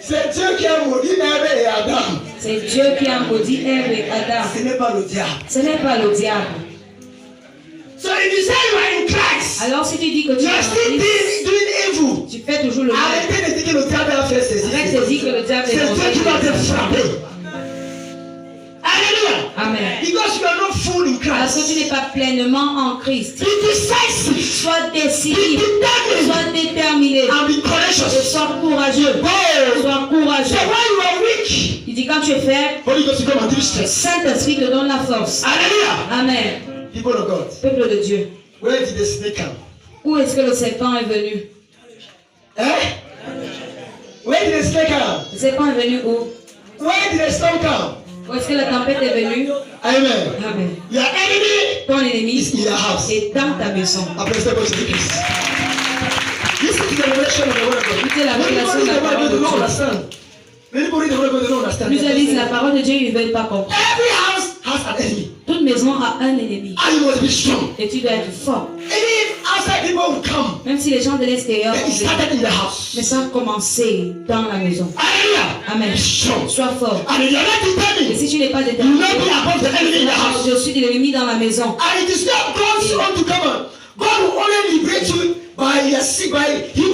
C'est Dieu qui a maudit Ève et Adam. c'est Dieu qui a maudit Ève et Adam. Ce n'est pas le diable. Ce n'est pas le diable. So if you say you are in Christ, Alors si tu dis que tu you es are en still Christ, doing evil. tu fais toujours le mal. Arrêtez de dire que le diable a fait ceci. Arrête de dire que le diable C'est est Dieu qui va te mauvais. frapper. Alléluia. Amen. Because you are not full in Parce que Christ. tu n'es pas pleinement en Christ. Be decisive. Sois Be décisif, determined. sois déterminé, And be et courageous. sois courageux. Go. Sois So courageux. when you are weak, Il dit quand tu es faible, Holy Ghost will come and give you le strength. Saint-Esprit te donne la force. Hallelujah. Amen. People of God, Peuple de Dieu, where did the snake come? où est-ce que le serpent est venu? Eh? Where did the snake come? Le serpent est venu où? Where did the storm come? Où est-ce que la tempête est venue? Amen. Amen. Your enemy Ton ennemi is in your house. est dans ta maison. Après ça, This is the revelation of the word of God. Écoutez la révélation de la parole de They don't Dieu. understand. Many people read the word of God, they don't understand. Plusieurs lisent la parole de Dieu, ils ne veulent pas comprendre. Every house has an enemy. Toute maison a un ennemi. And you must be strong. Et tu dois être fort. Even if outside people will come, Même si les gens de l'extérieur then vont it venir. started in the house. Mais ça a commencé dans la maison. Hallelujah. Amen. Be strong. Sois fort. And if you are not Et determined, si tu n'es pas you will déterminé, not be above the enemy in the house. je suis de l'ennemi dans la maison. And it is not God's own to come on. God will only liberate you by Him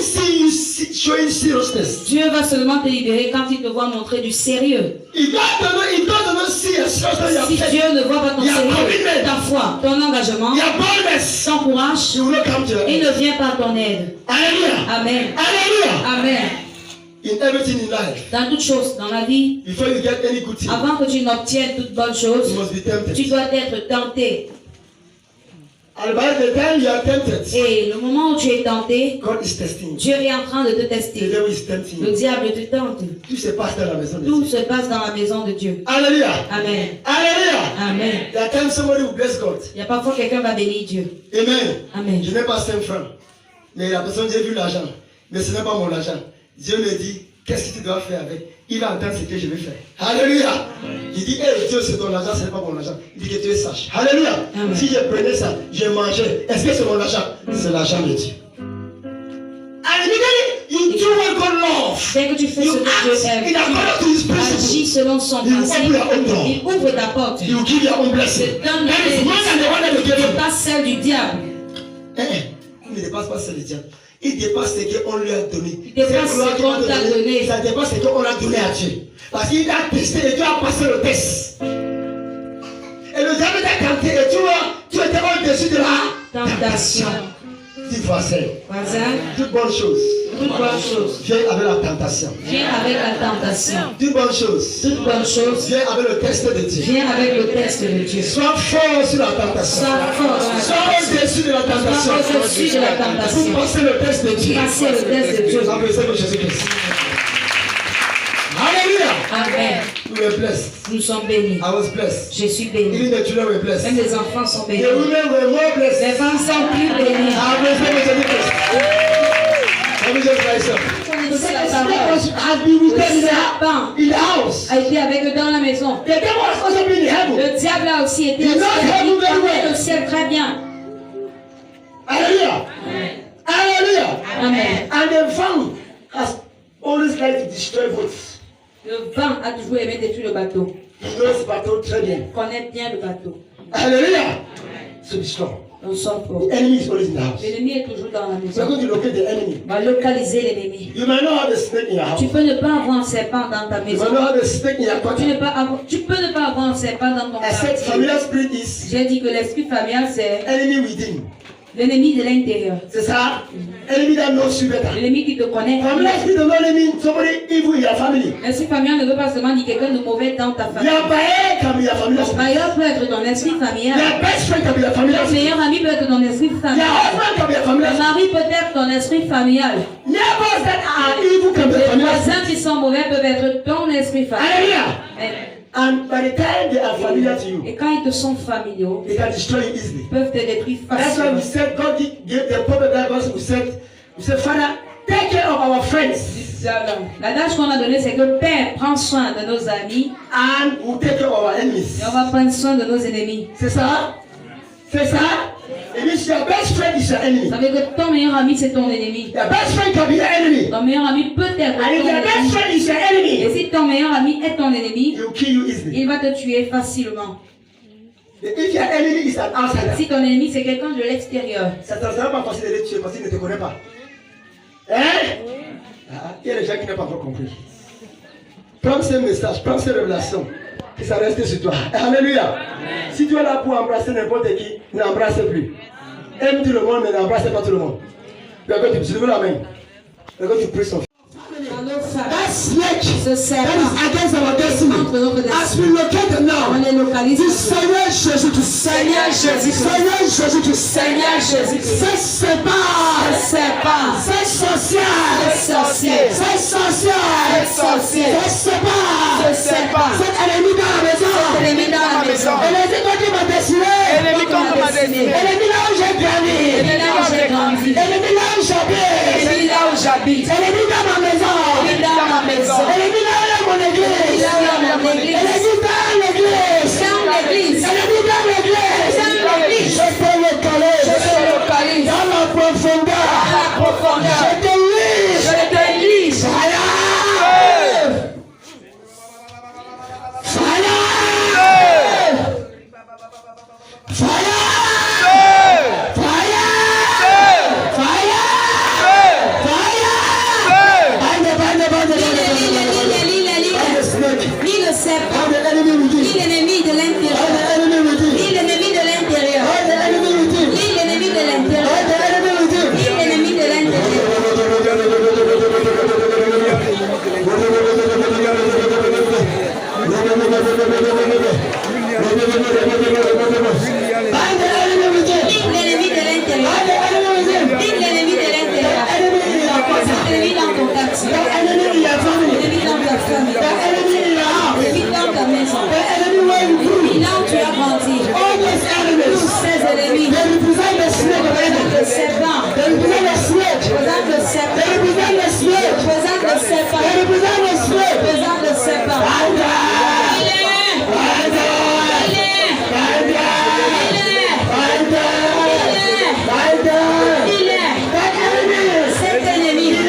seeing you showing seriousness. Dieu va seulement te libérer quand il te voit montrer du sérieux. If God does not see a seriousness, Si Dieu ne voit pas ton Your sérieux, commitment. ta foi, ton engagement, your boldness, ton courage, He will not come to your il aid. ne vient pas à ton aide. Hallelujah. Amen. Hallelujah. Amen. In everything in life, Dans toutes choses, dans la vie, before you get any good thing, avant que tu n'obtiennes toute bonne chose, you must be tempted. tu dois être tenté. And by the time you are tempted, Et le moment où tu es tenté, God is testing you. Dieu est en train de te The tester. devil is tempting Le you. diable te tente. Tout se passe dans la maison de Tout Dieu. se passe dans la maison de Dieu. Hallelujah. Amen. Hallelujah. Amen. There are times somebody will bless God. Il y a parfois quelqu'un va bénir Dieu. Amen. Amen. Je n'ai pas 5 francs. Mais la personne, j'ai vu l'argent. Mais ce n'est pas mon argent. Dieu me dit, qu'est-ce que tu dois faire avec? Il va entendre ce que je vais faire. Alléluia. Il dit, hey, Dieu, c'est ton argent, ce n'est pas mon argent. Il dit que tu es sage. Alléluia. Amen. Si je prenais ça, je mangeais. Est-ce que c'est mon argent? C'est l'argent de Dieu. And immediately, you do what God loves. Dès que tu fais ce You que Dieu act aime, in accordance to His tu agis principles. selon son Il ouvre principe, la open door. il ouvre ta porte. He will give your own blessing. te donne That is more than the one that you give ne him. pas celle du diable. Il ne dépasse pas celle du diable. Il dépasse ce qu'on lui a donné. Il dépasse Cette gloire ce qu'il qu'on t'a t'a donné. Ça dépasse ce qu'on a donné à Dieu. Parce qu'il a testé et tu as passé le test. Et le diable t'a tenté et tu étais au-dessus de la Tentation. Dis voisin, Voisin, toute bonne chose toute bonne chose vient avec la tentation. vient avec la tentation. Toute bonne chose Toute bonne chose vient avec le test de Dieu. vient avec le test de Dieu. Sois fort sur la tentation. Sois fort dans la Sois tentation. au-dessus de la tentation. Sois au-dessus de la tentation. Pour passer le test de Dieu. Passer le test de Dieu. Applaudissez pour Jésus-Christ. Alléluia. Amen. We were blessed. Nous sommes bénis. I was blessed. Je suis béni. Even the children were blessed. Même les enfants sont bénis. The women were more blessed. Les femmes sont plus bénies. Applaudissez pour Jésus-Christ. Let me just rise up. Connaissez la The parole. snake has been with Le them serpent in the house. a été avec eux dans la maison. The devil has also been in heaven. Le diable a aussi été au Il ciel. a fait Il very well. connaît le ciel très bien. Hallelujah. Hallelujah. Amen. And the vine has always liked to destroy boats. Le vent a toujours aimé détruire le bateau. He knows bateau très bien. Il connaît bien le bateau. Hallelujah. So be strong. Nous sommes forts. The enemy is always in the house. L'ennemi est toujours dans la We're maison. going to locate the enemy. On va localiser l'ennemi. You may not have a snake in your house. Tu peux ne pas avoir un serpent dans ta You maison. may not have a snake in your Tu quarter. peux ne pas avoir un serpent dans ton Except quartier. familiar spirit is J'ai dit que l'esprit familial, c'est enemy within. L'ennemi de l'intérieur. C'est ça? Ennemi that knows you better. L'ennemi qui te connaît. Familiar spirit does not mean somebody evil in your family. L'esprit familial ne veut pas seulement dire quelqu'un de mauvais dans ta famille. Your bae can be your familiar spirit. Ailleurs peut être ton esprit familial. Your best friend can be your familiar Ton spirit. meilleur ami peut être ton esprit Your familial. husband can be your familiar Ton spirit. mari peut être ton esprit familial. Neighbors that are evil can be your Les familiar spirit. voisins qui sont mauvais peuvent être ton esprit familial. Hallelujah. And by the time they are familiar to you, Et quand ils te sont familiaux, they can destroy you easily. ils peuvent te détruire That's why facilement. we said God gave the prophet that God we said, Father, take care of our friends L'adage qu'on a donné, c'est que Père, prends soin de nos amis and we'll take care of our enemies. et on va prendre soin de nos ennemis. C'est ça? C'est ça? It means your best friend is your enemy. Ça veut dire que ton meilleur ami, c'est ton ennemi. Your best friend can be your enemy. Ton meilleur ami peut être ton And if your best ennemi. friend is your Et enemy, si ton meilleur ami est ton ennemi, he will kill you easily. il va te tuer facilement. If your enemy is an outsider, Si ton ennemi, c'est quelqu'un de l'extérieur, ça ne sera pas facile de le tuer parce qu'il ne te connaît pas. Hein? Il y a des gens qui n'ont pas encore compris. Prends ce message, prends ces révélations, que ça reste sur toi. Alléluia. Si tu es là pour embrasser n'importe qui, n'embrasse plus. Aime tout le monde, mais n'embrasse pas tout le monde. Tu lèves la main. Tu vas prier son fils. That snake ce that serpent is against our destiny entre notre has destin, been located on now. les localise. Du Seigneur Jésus-Christ. Seigneur Jésus-Christ. Seigneur Jésus-Christ. Seigneur Jésus-Christ. C'est sépare. Ce serpent, C'est social. ce sorcier, C'est social. ce sorcier, C'est sépare. ce serpent, Cet ennemi dans la maison. l'ennemi dans la maison, Ennemi contre ma destinée. Ennemi contre ma destinée. Ennemi là où j'ai grandi. l'ennemi là où j'ai grandi, Ennemi là où j'habite. l'ennemi là où j'habite, Ennemi dans ma maison. l'ennemi dans ma maison, Ennemi là où est mon église. là où il y a mon église, Ennemi dans l'église. dans l'église, Ennemi dans l'église. dans l'église, Je peux le caler. je te localise Dans la profondeur. dans la profondeur, Je te lis. je te lis, Fire. Fire. Fire. ni le serpent, ni l'ennemi de l'intérieur, ni l'ennemi de l'intérieur, ni l'ennemi de l'intérieur, ni l'ennemi de l'intérieur. L'ennemi de l'intérieur, l'ennemi de l'intérieur, l'ennemi dans ton quartier, l'ennemi dans ta famille, l'ennemi dans ta maison, l'ennemi là où tu as grandi. Tous ces ennemis, le serpent, présente le serpent, présente le serpent, présente le serpent. Il est cet ennemi de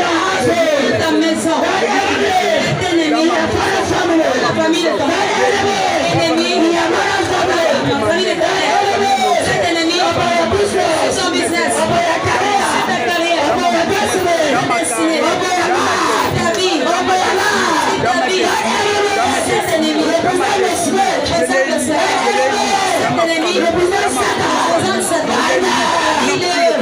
ta maison, cet ennemi de la famille de ton père, ennemi de la famille de ton père, cet ennemi de son business, de ta carrière, de ta destinée, de ta vie, cet ennemi représente le serpent, cet ennemi représente Satan, il est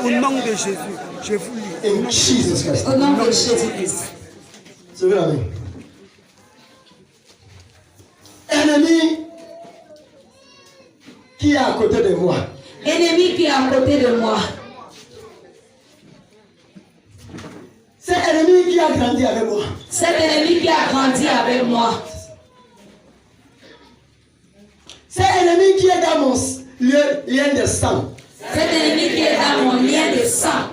Au nom de Jésus, je vous lis. In Jesus Christ. au nom de Jésus-Christ. Levez la main. Ennemi qui est à côté de moi. Ennemi qui est à côté de moi, C'est ennemi qui a grandi avec moi. cet ennemi qui a grandi avec moi, C'est ennemi qui est dans mon lien de sang. cet ennemi qui est dans mon lien de sang,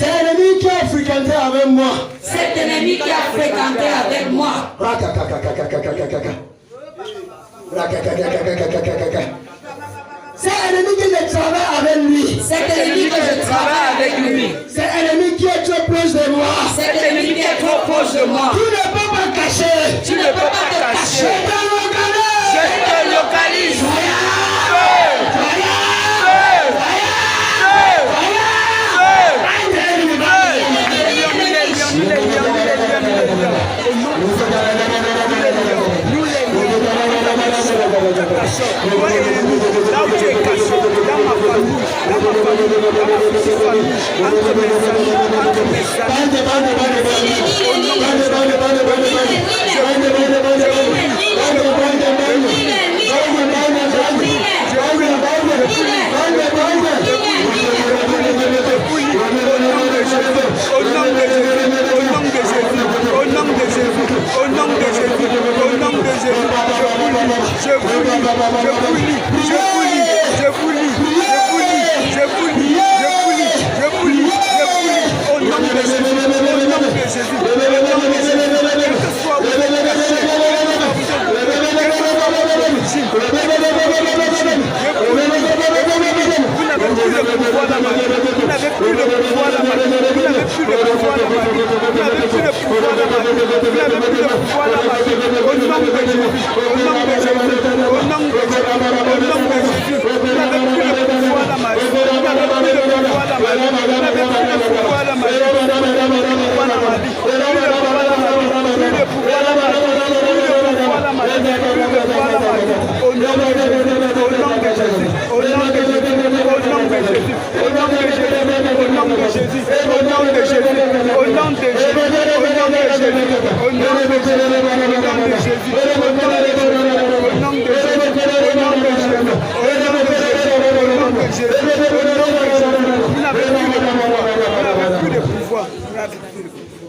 C'est l'ennemi qui a fréquenté avec moi. Cet ennemi qui a fréquenté avec moi. C'est l'ennemi que je travaille avec lui. Cet ennemi que je travaille avec lui. C'est l'ennemi qui est trop proche de moi. Cet ennemi qui est trop proche de moi. Tu ne peux pas cacher. Tu ne peux pas te cacher. Je te localise. Là où tu es caché, dans ma famille, entre mes amis, entre mes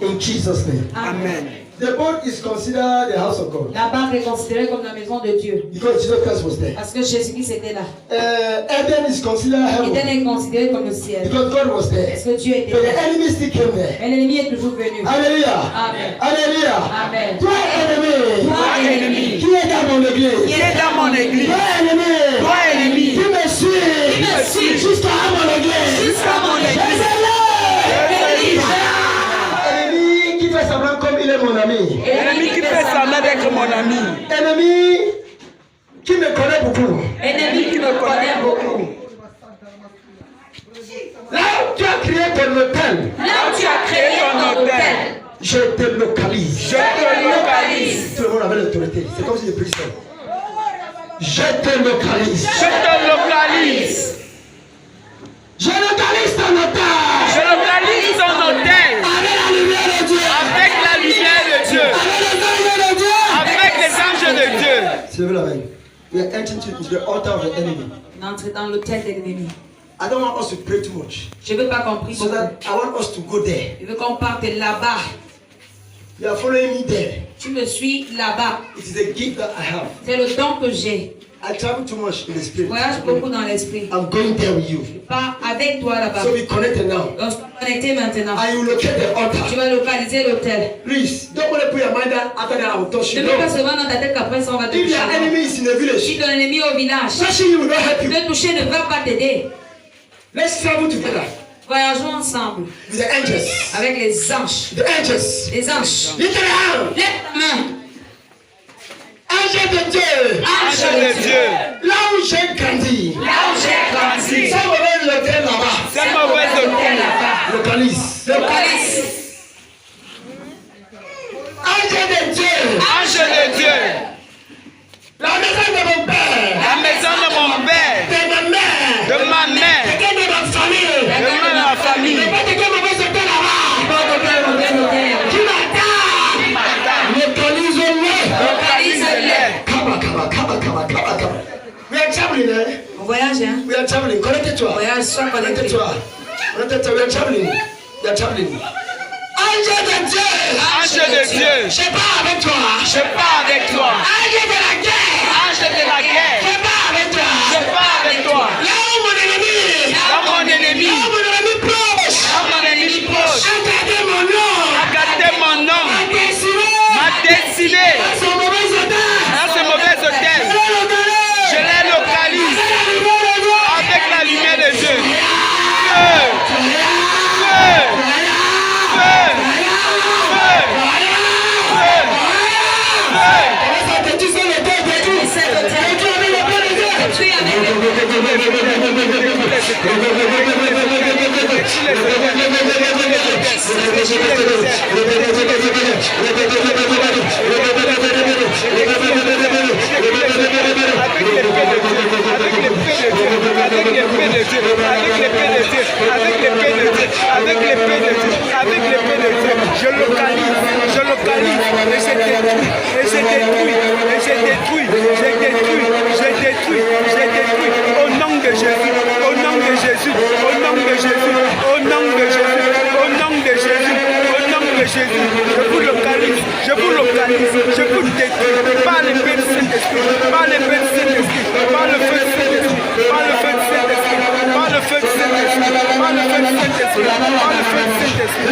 In Jesus' name. Amen. The boat is considered the house of God. La barque est considérée comme la maison de Dieu. Because Jesus Christ was there. Parce que Jésus-Christ était là. Eden is considered heaven. Eden est considéré comme le ciel. Because God was there. Parce que Dieu était But the là. enemy still came there. Mais l'ennemi est toujours venu. Alléluia. Amen. Alléluia. Amen. Toi ennemi. Toi ennemi. Qui est dans mon église? Qui est dans mon église? Toi ennemi. Toi ennemi. Qui me suit? Jusqu'à mon église. Jusqu'à mon église. Ennemi qui fait semblant comme il est mon ami. Ennemi qui fait semblant d'être mon ami. Ennemi qui me connaît beaucoup. Ennemi qui me connaît beaucoup. Là où tu as créé ton hôtel, Là où tu as créé ton hôtel, je te localise. Je te localise. Tout le monde avait l'autorité. C'est comme si je prie seul. Je te localise. Je te localise. Je localise ton hôtel. Je localise ton hôtel. Avec la lumière de Dieu. Avec la lumière de Dieu. Avec les anges de Dieu. Avec les anges de Dieu. C'est levé la main. We are entering into the altar of the enemy. on entre dans l'hôtel de l'ennemi. I don't want us to pray too much. Je ne veux pas qu'on prie So beaucoup. that I want us to go there. Je veux qu'on parte là-bas. You are following me there. Tu me suis là-bas. It is a gift that I have. C'est le don que j'ai. I travel too much in the Je spirit. voyage beaucoup dans l'esprit. I'm going there with you. Je pars avec toi là-bas. So be connected now. On se connecter maintenant. And you locate the altar. Tu vas localiser l'hôtel. Please, don't want to put your mind that after that I will touch Ne you. mets pas No. seulement dans ta tête qu'après ça on va te If your toucher. enemy is in the Si village, ton ennemi est au village, touching you will not help you. te toucher ne va pas t'aider. Let's travel together Voyageons ensemble with the angels. avec les anges. The angels. Les anges. Lift your hand. Lève ta main. Angel de Dieu. Ange de Dieu. Là où j'ai grandi. Là où j'ai grandi. Ça me met l'hôtel là-bas. C'est mauvais hôtel. Localise. Localise. Angel de Dieu. Ange de Dieu. La maison de mon père. La maison de mon père. De ma mère. De ma mère. De ma famille. De ma famille. Pas de comme on s'appelle là-bas. Qui m'attend. Localise-le. Localise-les. Kaba. We are traveling, eh? On voyage, hein? We are traveling. Connecte-toi. On voyage, sois connecté. Connecte-toi. Connecte-toi. We are traveling. We are traveling. Angel de Dieu. Ange de Dieu. Je pars avec toi. Je pars avec toi. Angel de la guerre. Ange de la guerre. Je pars avec toi. Je pars avec toi. Là où mon ennemi. Dans mon ennemi. Là où mon ennemi proche. Dans mon ennemi Je localise, et j'ai détruit, au nom de Jésus, au nom de Jésus, au nom de Jésus, au nom de Jésus, au nom de Jésus, au nom de Jésus, je vous localise, je vous détruis, par l'épée de Saint-Esprit, par l'épée de Saint-Esprit, par le feu de Saint-Esprit, par le feu de Saint-Esprit, par le feu de Saint-Esprit, par le feu de Saint-Esprit, par le feu de Saint-Esprit,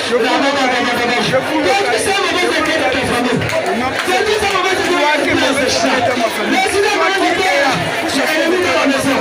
je vous localise, je vous localise. Toi qui m'as échoué dans ma famille, toi qui es là, pour chercher de la maison,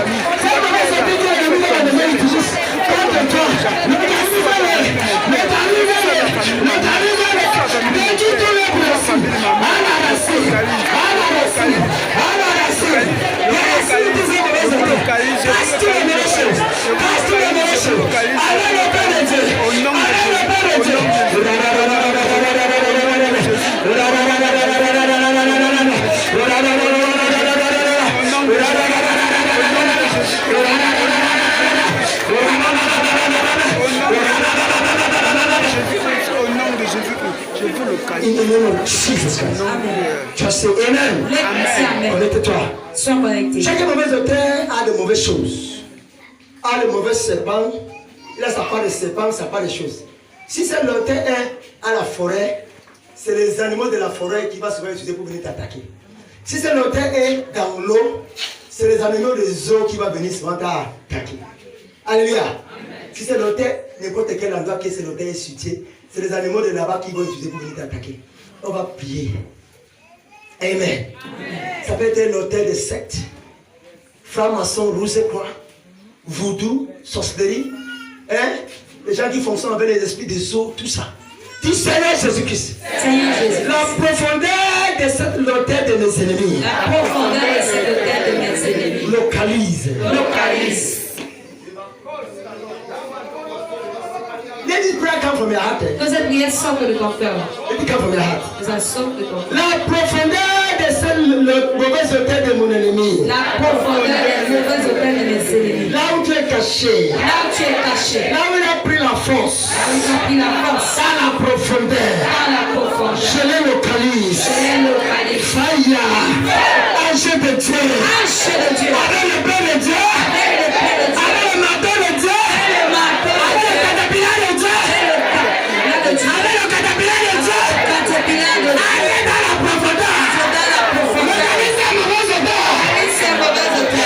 In the name of Jesus Christ. Just say amen. Amen. Connecte-toi. Sois connecté. Chaque mauvais auteur a de mauvaises choses. A de mauvais serpents. Il a sa part de serpents, sa part de choses. Si c'est l'auteur est à la forêt, c'est les animaux de la forêt qui vont souvent utiliser pour venir t'attaquer. Si c'est l'auteur est dans l'eau, c'est les animaux des eaux qui vont venir souvent t'attaquer. Alléluia. Si c'est l'auteur, n'importe quel endroit que c'est l'auteur est situé, c'est les animaux de là-bas qui vont utiliser pour venir t'attaquer. On va prier. Amen. Ça peut être l'autel de secte, franc-maçon, rouge et croix, voodoo, sorcellerie, hein? Les gens qui fonctionnent avec les esprits des eaux, tout ça. Dis Seigneur Jésus-Christ. La profondeur de cette l'autel de mes ennemis. La profondeur de cette autel de mes ennemis. Localise. Let this prayer come from your heart. Que cette prière sorte de ton cœur. Let it come from your heart. Que ça sorte de ton cœur. La profondeur de cette mauvaise autel de mon ennemi. La profondeur des mauvais autels de mes ennemis. Là où tu es caché. Là où tu es caché. Là où il a pris la force. Là où il a pris la force. Dans la profondeur. Dans la profondeur. Je les localise. Je les localise. Fire. Ange de Dieu. Ange de Dieu. Avec le pain de Dieu. Avec le pain de Dieu. Avec le marteau de Dieu. Avec le marteau de Avec Dieu. le caterpillar de Dieu. Avec le caterpillar de Dieu. Caterpillar de Dieu. Allez dans la profondeur. Dans la profondeur. Localise la mauvaise odeur. Localise ces mauvais autels.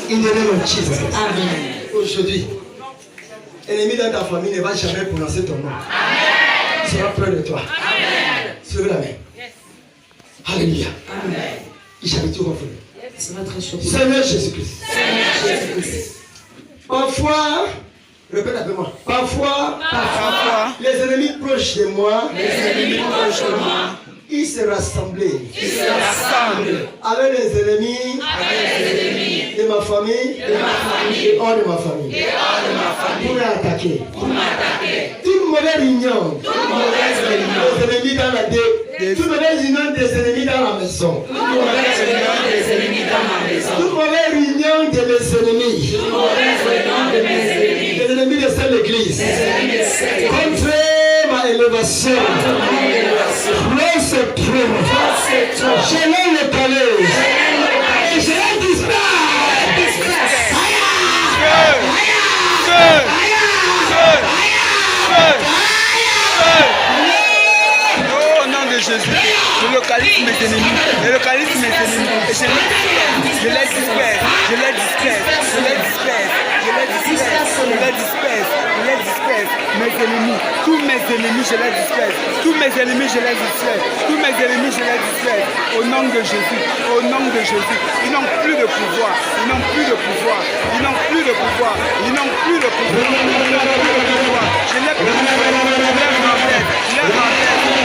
In the name of Jesus. Amen. Aujourd'hui, ennemi dans ta famille ne va jamais prononcer ton nom. Il sera près de toi. Levez la main. Alléluia. Il s'habille tout refait. Seigneur Jésus-Christ. Parfois, répète avec moi. Parfois, les ennemis proches de moi, ils se rassemblaient. Avec les ennemis, de ma famille, et hors de ma famille. Pour m'attaquer. Toute mauvaise union, des ennemis dans la dé. Toute mauvaise union des ennemis dans la maison. Toute mauvaise union de mes ennemis. Des ennemis de cette église. Contre ma élévation. Place trône. Je l'ai le palais. Et je l'ai disparu. Au nom de Jésus, je localise mes ennemis, je localise mes ennemis, et je les disperse, je les disperse, je les disperse, je les disperse, je les disperse, je les disperse, mes ennemis, tous mes ennemis, je les disperse, tous mes ennemis, je les disperse, tous mes ennemis, je les disperse, au nom de Jésus, au nom de Jésus, ils n'ont plus de pouvoir, ils n'ont plus de pouvoir, ils n'ont plus de pouvoir, ils n'ont plus de pouvoir, ils n'ont plus de pouvoir, je n'ai plus de pouvoir, je les renverse,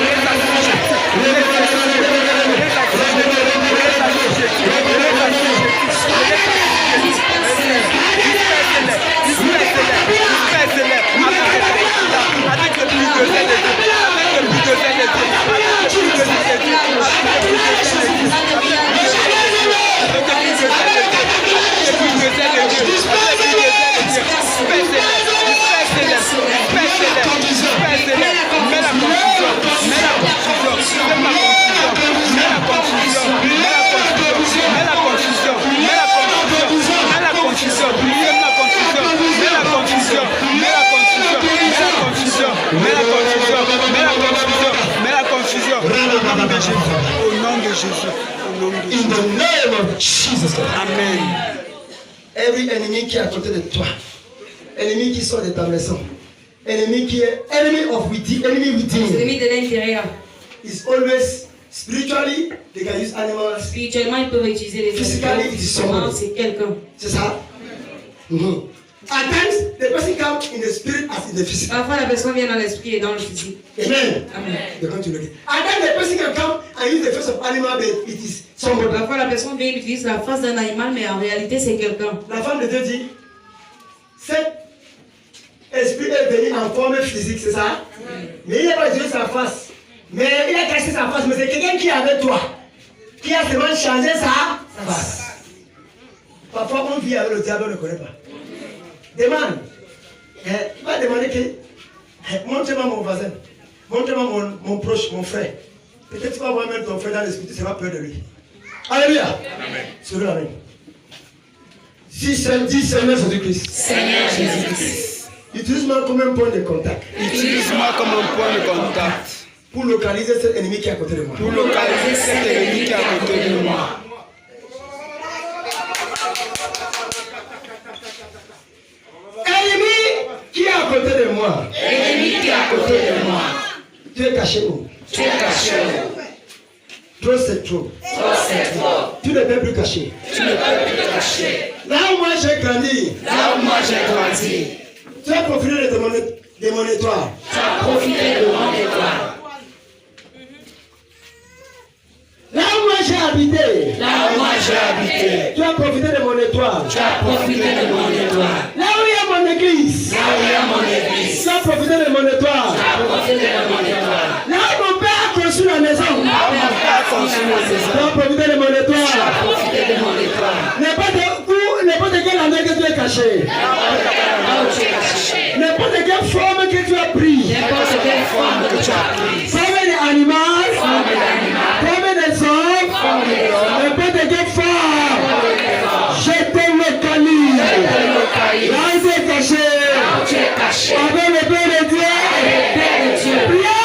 au nom de Jésus, au nom de Jésus. In the name of Jesus. Amen. Every enemy qui est à côté de toi, ennemi qui sort de ta maison, ennemi qui est enemy of within, enemy within, Ennemis de l'intérieur. is always spiritually they can use animals. Spirituellement, ils peuvent utiliser les Physically, animaux. it is someone. Physiquement, c'est quelqu'un. C'est ça? At times, the person comes in the spirit as in the physical. Parfois, la personne vient dans l'esprit et dans le physique. Amen. Amen. They're going to look it. And then the person can come and use the face of animal, but it is somebody. Parfois, la personne vient utiliser la face d'un animal, mais en réalité, c'est quelqu'un. La femme de Dieu dit, cet esprit est venu en forme physique, c'est ça? Mais il n'a pas utilisé sa face. Mais il a caché sa face, mais c'est quelqu'un qui est avec toi, qui a seulement changé sa face. Parfois, on vit avec le diable, on ne le connaît pas. Demande. Tu vas demander que, montre-moi mon voisin, montre-moi mon proche, mon frère. Peut-être tu vas voir même ton frère dans l'esprit, tu seras peur de lui. Alléluia. Soulevez la main. Si c'est dit Seigneur Jésus-Christ. Seigneur Jésus-Christ. Utilise-moi comme un point de contact. Utilise-moi comme un point de contact Pour localiser cet ennemi qui est à côté de moi. pour localiser cet ennemi qui est à côté de moi. Ennemi qui est à côté de moi. Ennemi qui est à côté de moi. Tu es caché où? Tu es caché où? Trop c'est trop. Trop c'est trop. Tu ne peux plus cacher. Tu ne peux plus cacher. Là où moi j'ai grandi, Là où moi j'ai grandi, tu as profité de mon étoile. tu as profité de mon étoile. Là où moi j'ai habité, Là où moi j'ai habité, tu as profité de mon étoile. tu as profité de mon étoile. Là où il y a mon église, Là où il y a mon église, tu as profité de mon étoile. tu as profité de mon étoile. Là où mon père a construit la maison, Là où mon père construit ma tu maison, as profité de mon tu as étoile. profité de mon étoile. N'importe quelle année que tu es caché, Là où tu es caché, n'importe quelle forme que tu as pris, n'importe quelle forme que tu as prise, forme d'animal, forme d'animal, forme des hommes, forme de l'homme, n'importe quelle forme, je te localise. localise. Là où tu es caché, Là où tu es caché, avec le Père de Dieu, Père de Dieu, priez.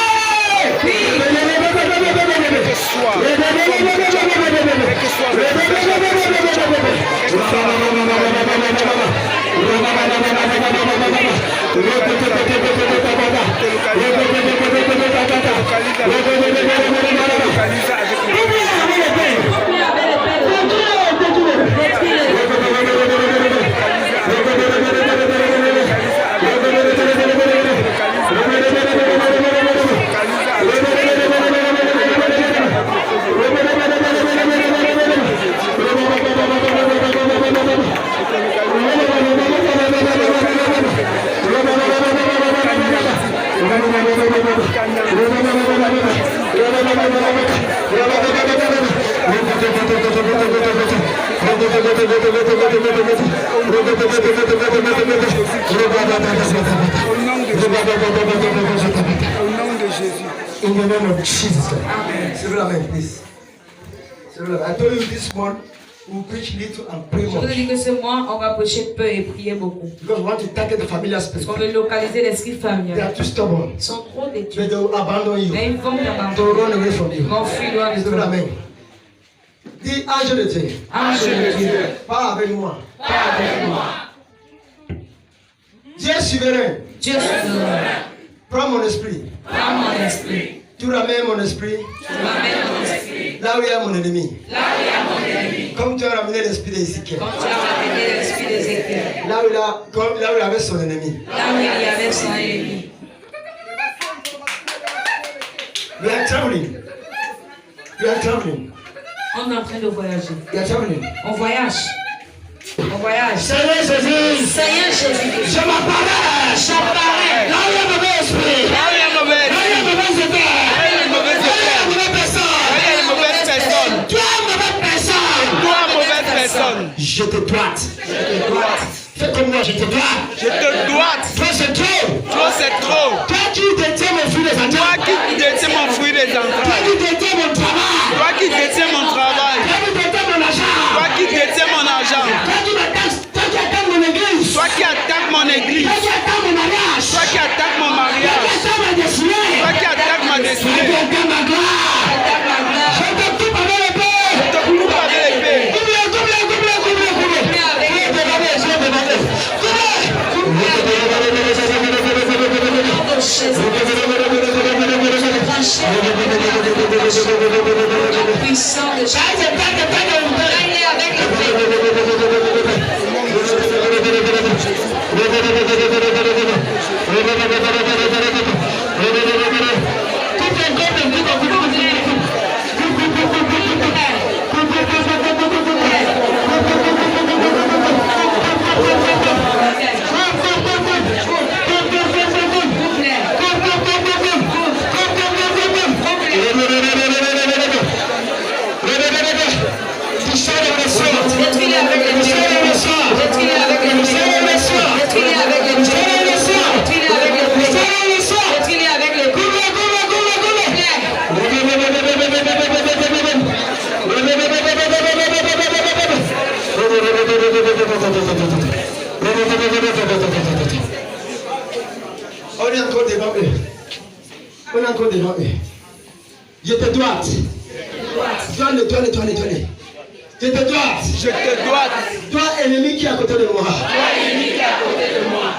In the name of Jesus. Amen. Amen, please. I told you this one will preach little and pray Je vous ai much. dit que ce mois, on va prêcher peu et prier beaucoup. Because we want to target the familiar spirit. Parce qu'on veut localiser l'esprit They familial. are too stubborn. Ils sont trop But têtus. they will abandon you. Mais ils vont They t'abandonner. will run away from Ils you. vont fuir loin de toi. Amen. Dis ange de Dieu. Ange de Dieu, Pas avec moi. pas avec moi. Dieu est souverain. Dieu souverain. Prends mon esprit. Prends mon esprit. Tu ramènes mon esprit Tu m'amènes mon esprit. là où il y a mon ennemi. Là où il y a mon ennemi. Comme tu as ramené l'esprit d'Ézéchiel. Quand tu as ramené l'esprit d'Ézéchiel. Là où il avait son ennemi. Là où il y avait son ennemi. We are traveling. We are traveling. On est en train de voyager. We are traveling. On voyage. On voyage. Seigneur Jésus. Seigneur Jésus. Je m'apparais. J'apparais. Là où il y a mauvais esprit. Là où il y a mauvais Là où il y a mauvaise idée. Là où il y a mauvaise Là où il y a idée. mauvaise personne. Là où il y a une mauvaise personne. Toi, mauvaise personne. Toi, mauvaise personne. Je te doite. Fais comme moi, je te doite. Je te doite. Toi, c'est trop. Toi, c'est trop. Toi qui détiens mon fruit des Toi entrailles. qui détiens mon fruit des Toi entrailles. qui détiens mon travail. Toi qui détiens mon travail. Toi qui détiens mon argent. Toi qui détiens mon argent. Toi qui attaques mon église. Toi qui attaques mon église. Toi qui attaques mon mariage. Toi qui attaques mon Toi qui mariage. attaques ma destinée. Toi qui attaques ma Toi qui destinée. attaques ma gloire. Je te coupe avec l'épée. Je te coupe avec l'épée. Coupe-le. Puissant de Jésus. Règne avec On est encore devant eux. On est encore devant eux. Je te doite. Toile-le. Je te doite. Je te doite. Toi, ennemi qui est à côté de moi.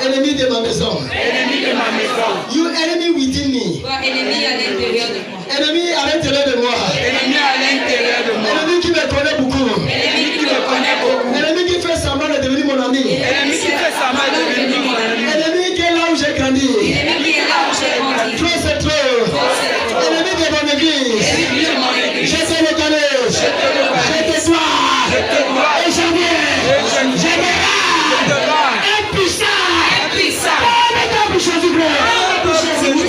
Ennemi de ma maison. Ennemi de ma maison. You enemy within me. toi, ennemi à l'intérieur de moi. Ennemi à l'intérieur de moi. Ennemi à l'intérieur de moi. Ennemi qui me connaît beaucoup. Ennemi qui me connaît beaucoup. Ennemi qui fait semblant de devenir mon ami. Ennemi qui fait sa main de devenir mon ami. Ennemi qui est là où j'ai grandi. Ennemi qui est là où j'ai grandi. Toi, c'est trop. Ennemi de mon église. Ennemi de mon église. Je te reconnais. Je te dois. Et je viens. Je verrai. Impuissant. Oh, mais toi, pour Jésus-Christ.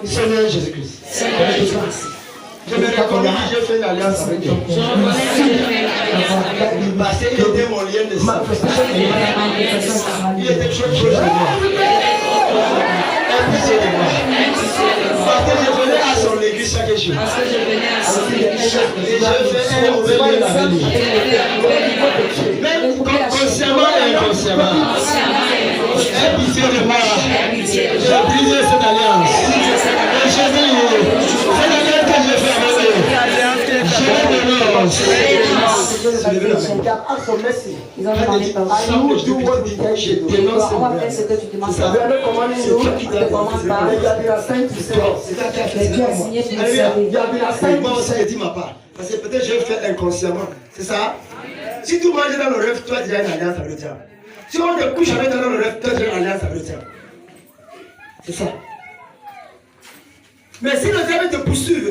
Seigneur Jésus-Christ. Je me reconnais. j'ai fait une alliance avec Dieu. Je reconnais que j'ai fait une alliance avec lui. Parce qu'il était mon lien de sang. Il était très proche de moi. Aie pitié de moi. Parce que je venais à son église chaque jour. Parce que je venais à son église chaque jour. Et je fais un mauvais lien avec lui. Même consciemment et inconsciemment. Aie pitié de moi. J'ai brisé cette alliance. Et je dis, cette alliance que j'ai fait avec lui, Ils ont demandé pardon. je dénonce. On va faire ce que tu demandes. C'est toi qui t'as Commence par. c'est toi qui as fait Tu as signé pour nous Alléluia. servir. Moi aussi, j'ai dit ma part. Parce que peut-être je vais faire inconsciemment. C'est ça? Si tout mange dans le rêve, toi, tu as une alliance avec le diable. Si on te couche avec toi dans le rêve, toi, tu as une alliance avec le diable. C'est ça. Mais si le diable te poursuit,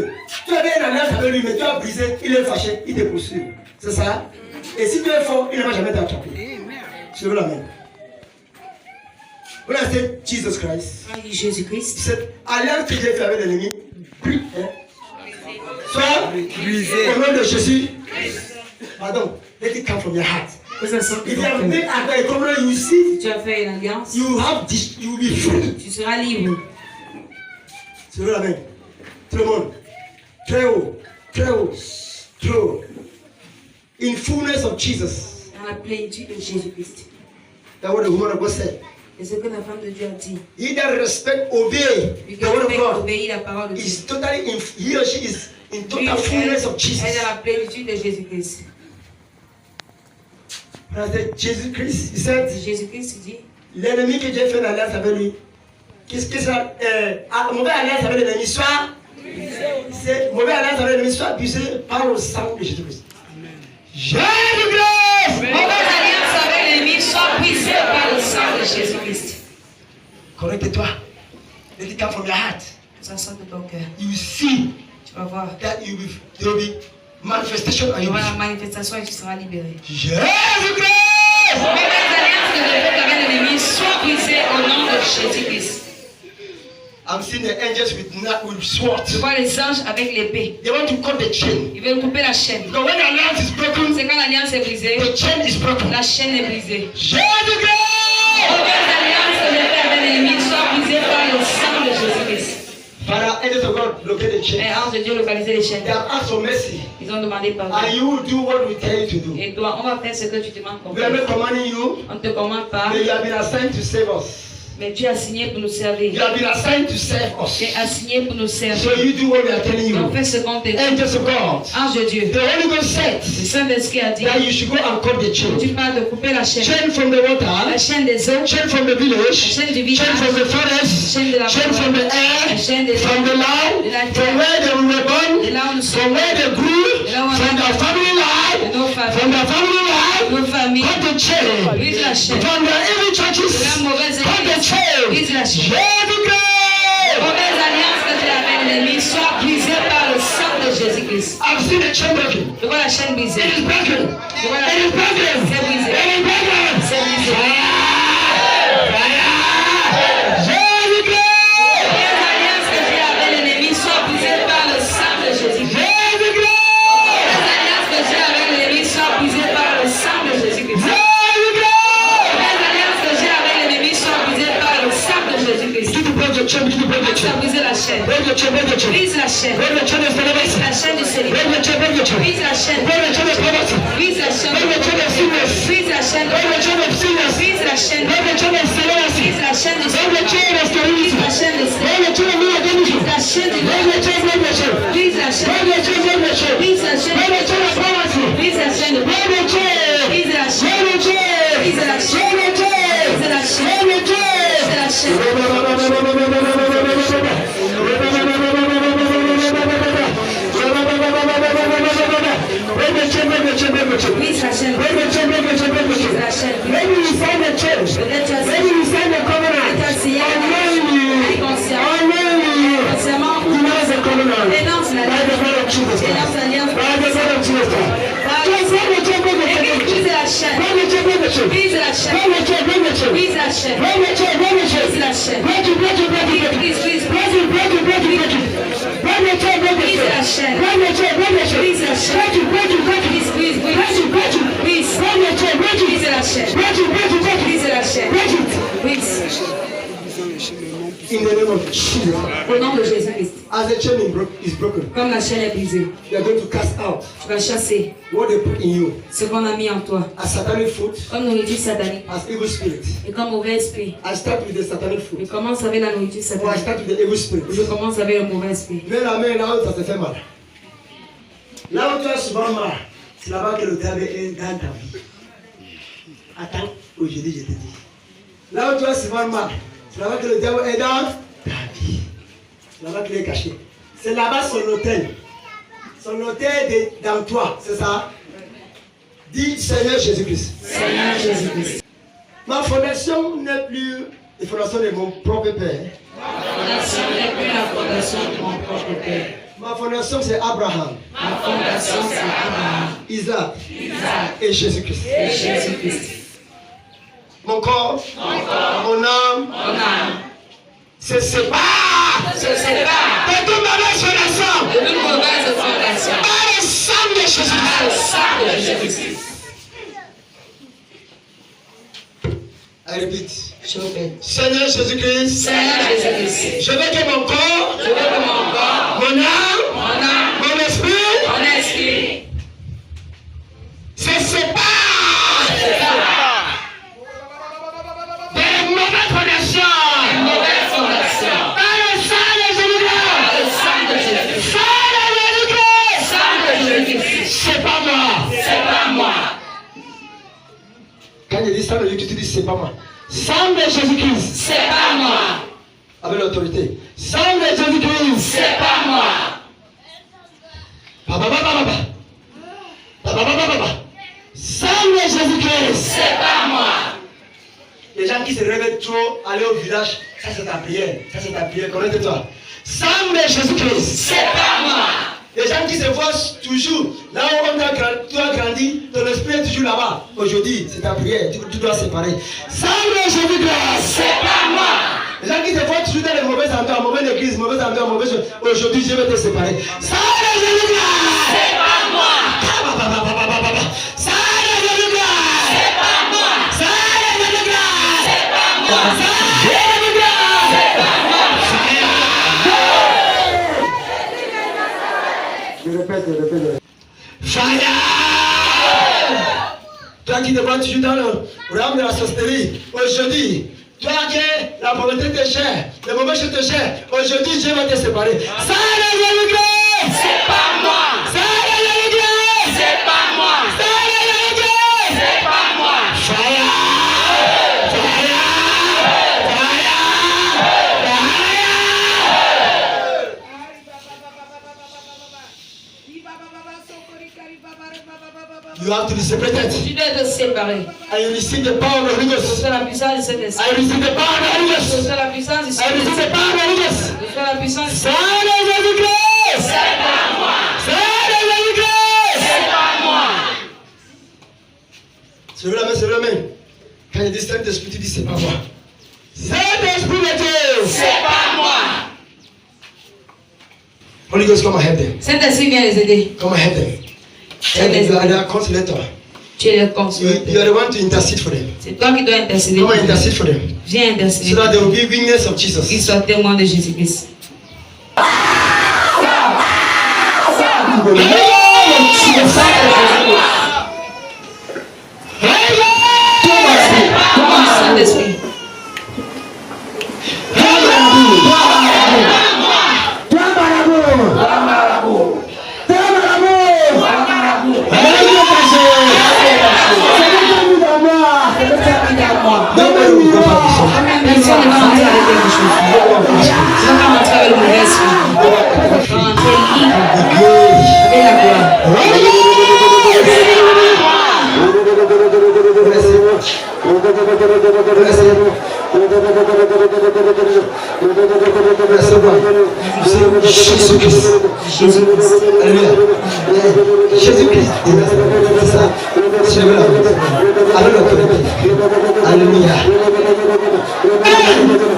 tu avais une alliance avec lui, mais tu as brisé, il est fâché, il te poursuit. C'est ça? Et si tu es fort, il ne va jamais t'attraper. Je veux la main. Voilà, c'est Jesus Christ. Jésus-Christ. Cette alliance que j'ai fait avec l'ennemi, soit brisée au nom de Jésus. Pardon, let it come from your heart. If you have made a covenant, you see, Tu as fait une alliance. you will be free. Tu seras libre. C'est vrai la main. Tout le monde. Très haut, très haut, très haut. In fullness of Jesus. Dans la plénitude de Jésus-Christ. That's what the woman of God said. Et ce que la femme de Dieu a dit. He that respect, obey the word of God Obéir la parole de Dieu. is totally in, he or she is in total fullness of Jesus. Elle est dans la plénitude de Jésus-Christ. Jesus Christ, he said, C'est Jésus-Christ qui dit. l'ennemi que Dieu fait l'alliance avec lui, qu'est-ce que ça, mauvais alliance avec l'ennemi, soit, c'est mauvais alliance avec l'ennemi, soit abusé par le sang de Jésus-Christ. Jésus-Christ! Mauvaise alliance avec l'ennemi soit brisée par le sang de Jésus-Christ. Connecte-toi. Let it come from your heart. Ça sort de ton cœur. You see Tu vas voir. that there will be manifestation and Il y you aura la will manifestation et tu seras libéré. Jésus-Christ! Mauvaise alliance que j'ai faite avec l'ennemi soit brisée au nom de Jésus-Christ. I'm seeing the angels with swords. Je vois les anges avec l'épée. They want to cut the chain. Ils veulent couper la chaîne. Because when the alliance is broken, C'est quand l'alliance est brisée, the chain is broken. la chaîne est brisée. Jésus-Christ! Mauvaise alliance que j'ai faite avec l'ennemi soit brisée par le sang de Jésus-Christ. Father, angels of God, locate the Les chain. anges de Dieu localisaient les chaînes. They have asked for mercy. Ils ont demandé pardon. And you will do what we tell you to do. Et toi, on va faire ce que tu demandes qu'on We are fasse. not commanding you, On ne te commande pas, but you have been assigned to save us. mais Dieu a signé pour nous You servir. have been assigned to serve us. Dieu a signé pour nous So servir. you do what we are telling Donc you. fais ce qu'on te dit. Angels of God, Ange de Dieu, the Holy Ghost said le Saint-Esprit a dit, that you should go and cut the chain. tu parles de couper la chaîne. Chain from the La water, chaîne des eaux, chain from the village, chaîne du chain from village, the forest, chaîne de la chain from the forêt, air, chaîne des from the land, de la from terre, where they were born, de là où nous from sommes, where they grew, from their family de life, nos from familles, their family life, nos familles, cut the chain. brise la chaîne. From the evil churches, De la mauvaise cut the église, chain. brise la chaîne. Jésus-Christ! Mauvaise alliance que tu as avec l'ennemi soit brisée par le sang de Jésus-Christ. I've seen the chain broken. Je vois la chaîne brisée. It is broken. Je vois la It is broken. C'est brisé. It is broken. C'est brisé. Jésus-Christ! Mauvaise alliance que j'ai avec l'ennemi soit brisée par le sang de Jésus-Christ. Jésus-Christ! Mauvaise alliance que j'ai avec l'ennemi soit brisée par le sang de Jésus-Christ. Jésus-Christ! Mauvaise alliance que j'ai avec l'ennemi soit brisée par le sang de Jésus-Christ. Begin to break the chain. Begin to break the Tu as chain. brisé la chaîne. Break the chain. Break the chain. Brise la chaîne. Break the chain of Brise deliverance. la chaîne du célibat. Break the chain. Break the chain. Brise la chaîne. Break the chain of poverty. Brise la chaîne. Break the chain of sickness. Brise la chaîne. Break the chain of sickness. Brise la chaîne. Break the chain of sterility. Brise la chaîne du Break the célibat. chain of sterility. Brise la chaîne du célibat. Break the chain of monogamy. La chaîne du Break the chain. Break the chain. Brise la chaîne. Break the chain. Break the chain. Brise la chaîne. Break the chain of poverty. Brise la chaîne. Break the chain. Brise la chaîne. Break the chain. Brise la chaîne. Break the chain. Brise la chaîne. Break the chain. Brise la chaîne. Brise la chaîne. Brise la chaîne. Maybe you sign a church. Peut-être tu as Maybe you sign a covenant. Tu as signé Unknowingly. inconsciemment. Unknowingly. Consciemment. Denounce the covenant. Dénonce la By the blood of Jesus Christ. Dénonce l'alliance. By the blood of Jesus Christ. Just break the chain, break the chain. Brise la chaîne. Break the chain, break the chain. Brise la chaîne. Break the chain, break the chain. Brise la chaîne. Break the chain, break the chain. Brise la chaîne. Break it, break it, break it, break it. Brise, brise, Break it, break it, break it, break it. Break the chain, break the chain. Brisez la chaîne. Break the chain, break the chain. Brise la chaîne. Break it, break it, break it. Brise, brise, Break brise. it, break it. Brise. Break the chain, break it. Brise la chaîne. Break it, break it, break it. Brise la chaîne. Break it. Brise. In the name of Jesus. Au nom de Jésus-Christ. As the chain is broken, Comme la chaîne est brisée, you are going to cast out tu vas chasser what they put in you ce qu'on a mis en toi. as satanic food, Comme nourriture satanique as evil spirit. et comme mauvais esprit. I start with the satanic Je food. commence avec la nourriture Or I satanique. start with the evil spirit. Je commence avec le mauvais esprit. Mets la main là où ça te fait mal. Là où tu as souvent mal, c'est là-bas que le diable est dans ta vie. Attends, aujourd'hui je te dis. Là où tu as souvent mal, c'est là-bas que le diable est dans ta vie. C'est là-bas qu'il est caché. C'est là-bas son hôtel. Son hôtel est dans toi, c'est ça? Dis Seigneur Jésus-Christ. Seigneur Jésus-Christ. Ma fondation n'est plus la fondation de mon propre père. Ma fondation n'est plus la fondation de mon propre père. Ma fondation c'est Abraham, Ma fondation c'est Abraham, Isaac Isaac et Jésus-Christ. et Jésus-Christ. Mon corps, mon âme, Mon âme se sépare se sépare de toute mauvaise fondation. de toute mauvaise fondation. Par le sang de Jésus. Par le sang de Jésus-Christ. I repeat. Je répète. Seigneur Jésus-Christ, Seigneur Jésus-Christ. je veux que mon corps, Je veux que mon corps, mon âme, mon âme, mon esprit mon esprit se séparent des mauvaises fondations. mauvaise fondation. Par le sang de Jésus-Christ. Par le sang de Jésus-Christ. Sang de Jésus-Christ. Sang de Jésus-Christ. C'est pas moi. C'est pas moi. Quand je dis sang de Jésus-Christ, tu dis c'est pas moi. Sang de Jésus-Christ. C'est pas moi. Avec l'autorité. Sang de Jésus-Christ. C'est pas moi. Sang de Jésus-Christ. C'est pas moi. Les gens qui se réveillent trop, aller au village, ça c'est ta prière. Ça c'est ta prière, connecte-toi. Sang de Jésus-Christ. C'est pas moi. Les gens qui se voient toujours, là où tu as grandi, ton esprit est toujours là-bas. Aujourd'hui, c'est ta prière, tu dois séparer. Sang de Jésus-Christ. C'est pas moi. Les gens qui te voient toujours dans les mauvaises endroits, mauvaises églises, mauvaises endroits, mauvaises choses. Aujourd'hui, je vais te séparer. Sang de Jésus-Christ. C'est pas moi. Sang de Jésus-Christ. C'est pas moi. Sang de Jésus-Christ. C'est pas moi. Sang de Jésus-Christ. C'est pas moi. Je répète. Fire! Toi qui te vois toujours dans le royaume de la sorcellerie, aujourd'hui, toi qui es la pauvreté de chair, les mauvaises choses de chair, aujourd'hui Dieu va te séparer. Ça de Jésus-Christ! C'est pas moi. Ça de Jésus-Christ! C'est pas moi. Ça de Jésus-Christ! C'est pas moi. Fire! You have to be separated. Tu dois te séparer. I receive the power of the Holy Ghost. C'est la puissance de cet esprit. I receive the power of the Holy Ghost. C'est la puissance du I Saint-Esprit. receive the power of the Holy Ghost. C'est la puissance du Sang de Jésus-Christ! C'est pas moi. Sang de Jésus-Christ! C'est pas moi. Lève la main, lève la main. Quand il dit Saint-Esprit, tu dis c'est pas moi. Saint-Esprit de Dieu! C'est pas moi. Holy Ghost, come and help them. Saint-Esprit vient les aider. Come and help them. And you are their consolator. Tu es le consolateur. You are the one to intercede for them. C'est toi qui dois intercéder. Come and intercede for them. Viens So intercéder. that they will be witness of Qu'ils Jesus. soient témoins de Jésus-Christ. Saint-Esprit. Personne ne va rentrer avec quelque chose. Tu ne vas pas rentrer avec le mauvais esprit. Tu vas rentrer libre avec la gloire. Jésus-Christ. Alléluia. Jésus-Christ. C'est ça. C'est vrai. Avec l'autorité. Alléluia.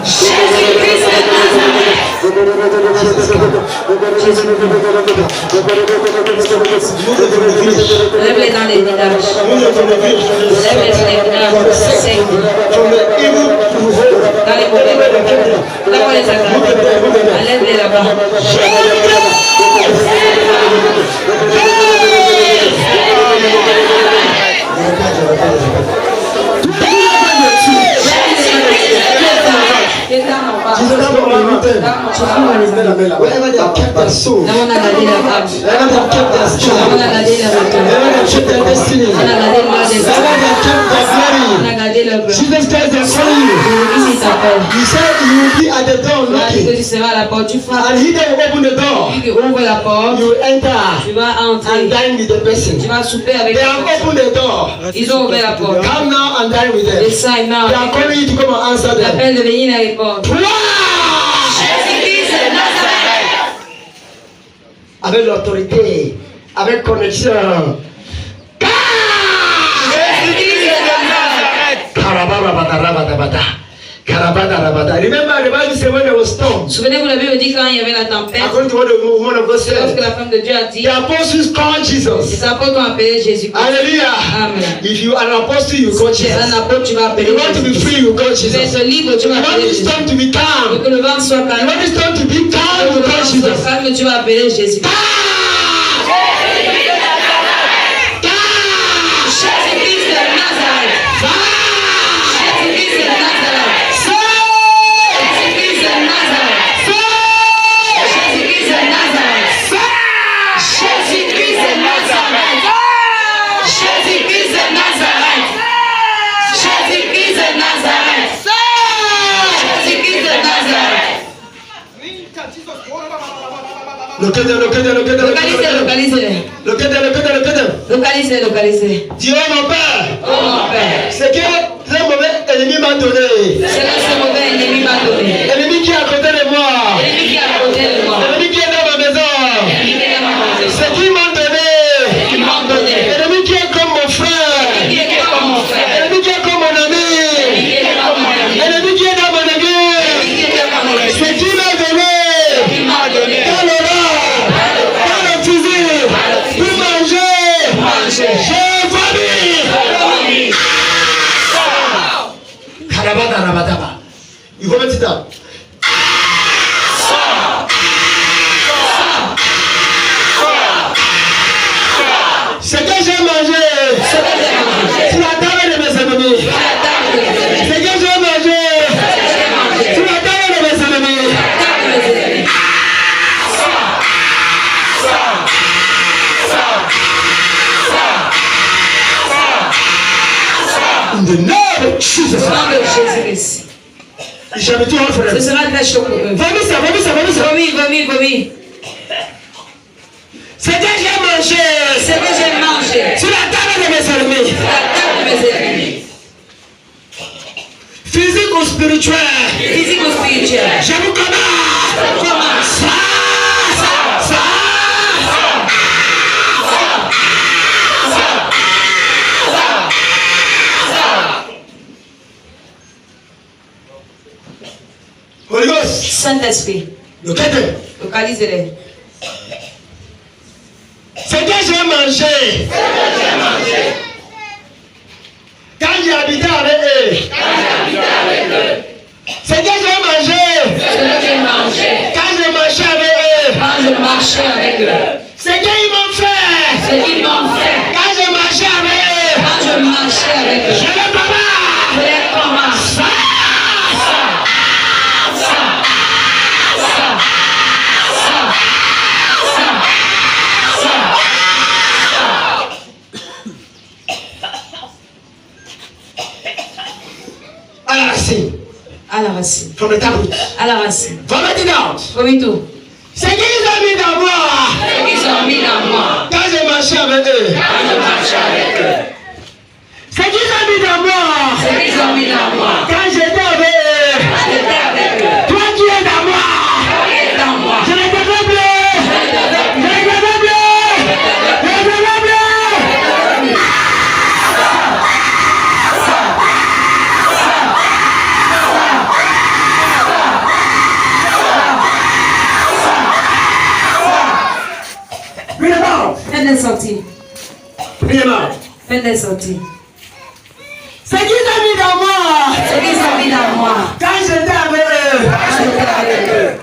Jésus-Christ de Nazareth. Jésus. Lève-les dans les villages. Lève-les dans les villages secs. Dans les mauvais. Là-bas les attaques. Enlève-les là-bas. Wherever they have kept their soul, wherever they have kept their strength, wherever they have kept their destiny, wherever they have kept their glory, Jesus Christ is calling you. He said you will be at the door knocking, and he that will open the door, you will enter and dine with the person. They have opened the door. Come now and dine with them. They are calling you to come and answer them. Avec l'autorité, avec connexion. Remember the Bible said when there was storm. Souvenez-vous, la Bible dit quand il y avait la tempête. According to what the woman of God said, Lorsque la femme de Dieu a dit, the apostles called Jesus. les apôtres ont appelé Jésus. Hallelujah. Amen. If you are an apostle, you call Si tu es Jesus. un apôtre, tu vas If appeler you want to be Jésus. free, you call Tu veux Jesus. être libre, tu You vas want appeler this Jésus. storm to be calm. Que le vent soit You calme. want this storm to be calm, Que you le call vent soit Jesus. calme, tu vas appeler Jésus. Jésus-Christ de Nazareth. Jésus-Christ de Nazareth. Jésus-Christ de Nazareth. Jésus-Christ de Nazareth. Jésus-Christ de Nazareth. Jésus-Christ de Nazareth. Jésus-Christ de Nazareth. Jésus-Christ de Nazareth. Localisez. Localisez. Dis, oh mon Père, Oh mon Père, c'est que le mauvais ennemi m'a donné. c'est là ce mauvais ennemi m'a donné. L'ennemi qui est à côté de moi. L'ennemi qui est à côté de moi. L'ennemi qui est dans ma maison. L'ennemi qui est dans ma maison. C'est qui m'a donné. Qui m'a donné. L'ennemi qui est comme mon frère. Qui est comme mon frère. L'ennemi qui est comme mon ami. Qui est comme mon ami. L'ennemi qui est dans mon église. Qui est comme mon ami. C'est qui m'a donné. Qui m'a donné. Dans le rang. Dans le fusil. Pour manger. Manger. J'ai famille. Karabada. Il faut mettre ça. Ce que j'ai mangé sur la table de mes ennemis. Ce que j'ai mangé sur la table de mes ennemis. In the name of Jesus. Au nom de Jésus-Christ. J'avais tout un Ce frère. sera très chaud pour eux. Vomis ça. Vomis. Ce que j'ai mangé Ce que j'ai mangé sur la table de mes ennemis. sur la table de mes ennemis, Physique ou spirituel. physique ou spirituel, Je vous commande. Ça. Holy Ghost. Saint-Esprit, Localisez. localisez-les. Ce que j'ai mangé quand j'ai habité avec eux. Ce que j'ai mangé Ce que j'ai mangé quand j'ai marché avec eux. quand je marchais avec eux, Ce qu'ils m'ont fait ce qu'ils m'ont fait quand j'ai marché avec eux. quand je marchais avec eux, Je les commande. je les commande. À la racine. À la racine, From the taproot. à la racine. Vomit it out. Vomis tout. Ce qu'ils ont mis dans moi Ce qu'ils ont mis dans moi quand j'ai marché avec eux. quand je marchais avec eux, Ce qu'ils ont mis dans moi ce qu'ils ont mis dans moi quand j'étais avec eux. j'étais avec eux. Toi qui es dans moi. Qui est dans moi, Je les développe. Premièrement, Faites des sorties. c'est qui t'a mis dans moi Ce qui s'est mis dans moi. quand j'étais avec eux. Quand j'étais avec eux.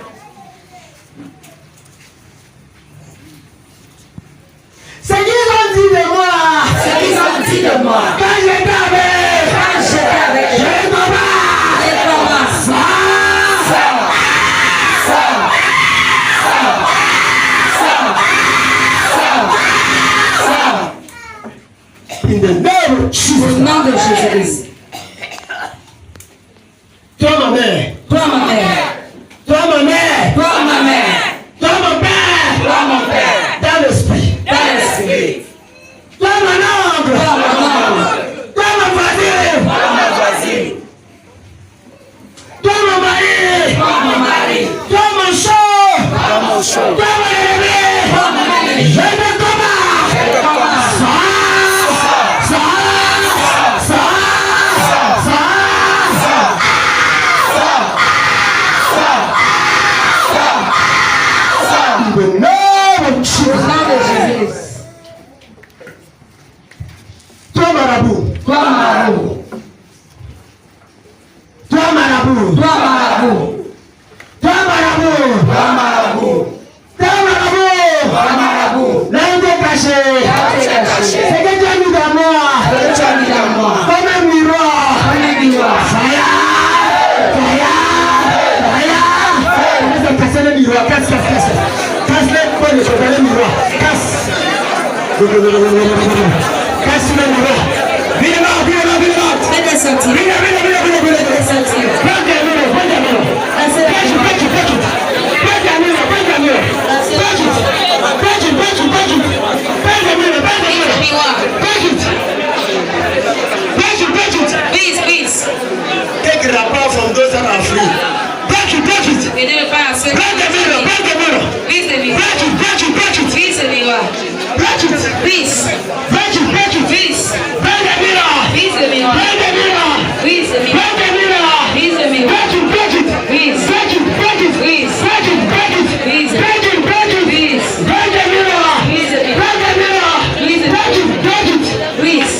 C'est qui ont dit de moi Ce qu'ils ont dit de moi. quand j'étais avec eux. Quand j'étais avec eux. Je commence. Je commence. In the name of Jesus. Au nom de Jésus-Christ. Toi ma mère. Toi ma mère. Toi ma mère. Toi ma mère. Toi mon père. Toi mon père. Dans l'esprit. Dans l'esprit. Toi mon oncle. Toi mon oncle. Toi mon voisin. Toi ma voisine. Toi mon mari. Toi mon mari. Toi mon chaud. Toi mon ennemi. Toi mon ennemi. Je ne commence. Je commence. In the name of Au Jesus. nom de Jésus-Christ. Toi marabout. Toi marabout. Toi marabout. Toi marabout. Toi marabout. Toi marabout. Toi marabout. Toi marabout. L'un des cachés. Caché. C'est que tu as mis dans moi. Ce que tu as mis dans moi. Comme un miroir. Comme un miroir. Fire. Laisse casser le miroir. Casse. Casse-le. Pas le chocolat, le miroir. Casse. Casse le miroir. Viens là. Faites des sorties. Viens. Faites des sorties. Prends des murs. Please. Take a rapport from those that are free. Break it. Venez me faire un seul. Break the mirror. Please, the miroir. Break it. Please, the miroir. Break it. Please. Break it. Please. Break the mirror. Please, the miroir. Break the mirror. Please, the miroir. Break the mirror. Please, the miroir. Break it. Please. Break it. Please. Break it. Please. Break it. Please. Break the mirror. Please, the miroir. Break the mirror. Please. Break it. Please.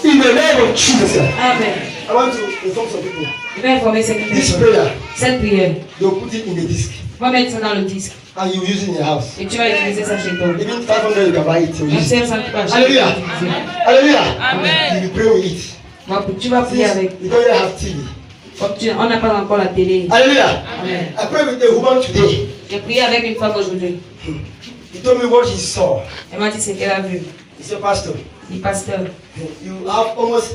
In the name of Jesus. Amen. I want to inform some people. Je vais informer cette This personne. prayer, Cette prière. you put it in the disc Va mettre ça dans le disque. and you use it in your house. Et tu vas utiliser ça chez toi. Even 500 you can buy it. You Même use it. 500 tu peux acheter. Hallelujah. Hallelujah. Amen. You pray with it. Tu vas prier avec. You don't even have TV. On n'a pas encore la télé. Hallelujah. Amen. I pray with a woman today. J'ai prié avec une femme aujourd'hui. He told me what he saw. Elle m'a dit ce qu'elle a vu. He said, Pastor, Il pasteur. you have almost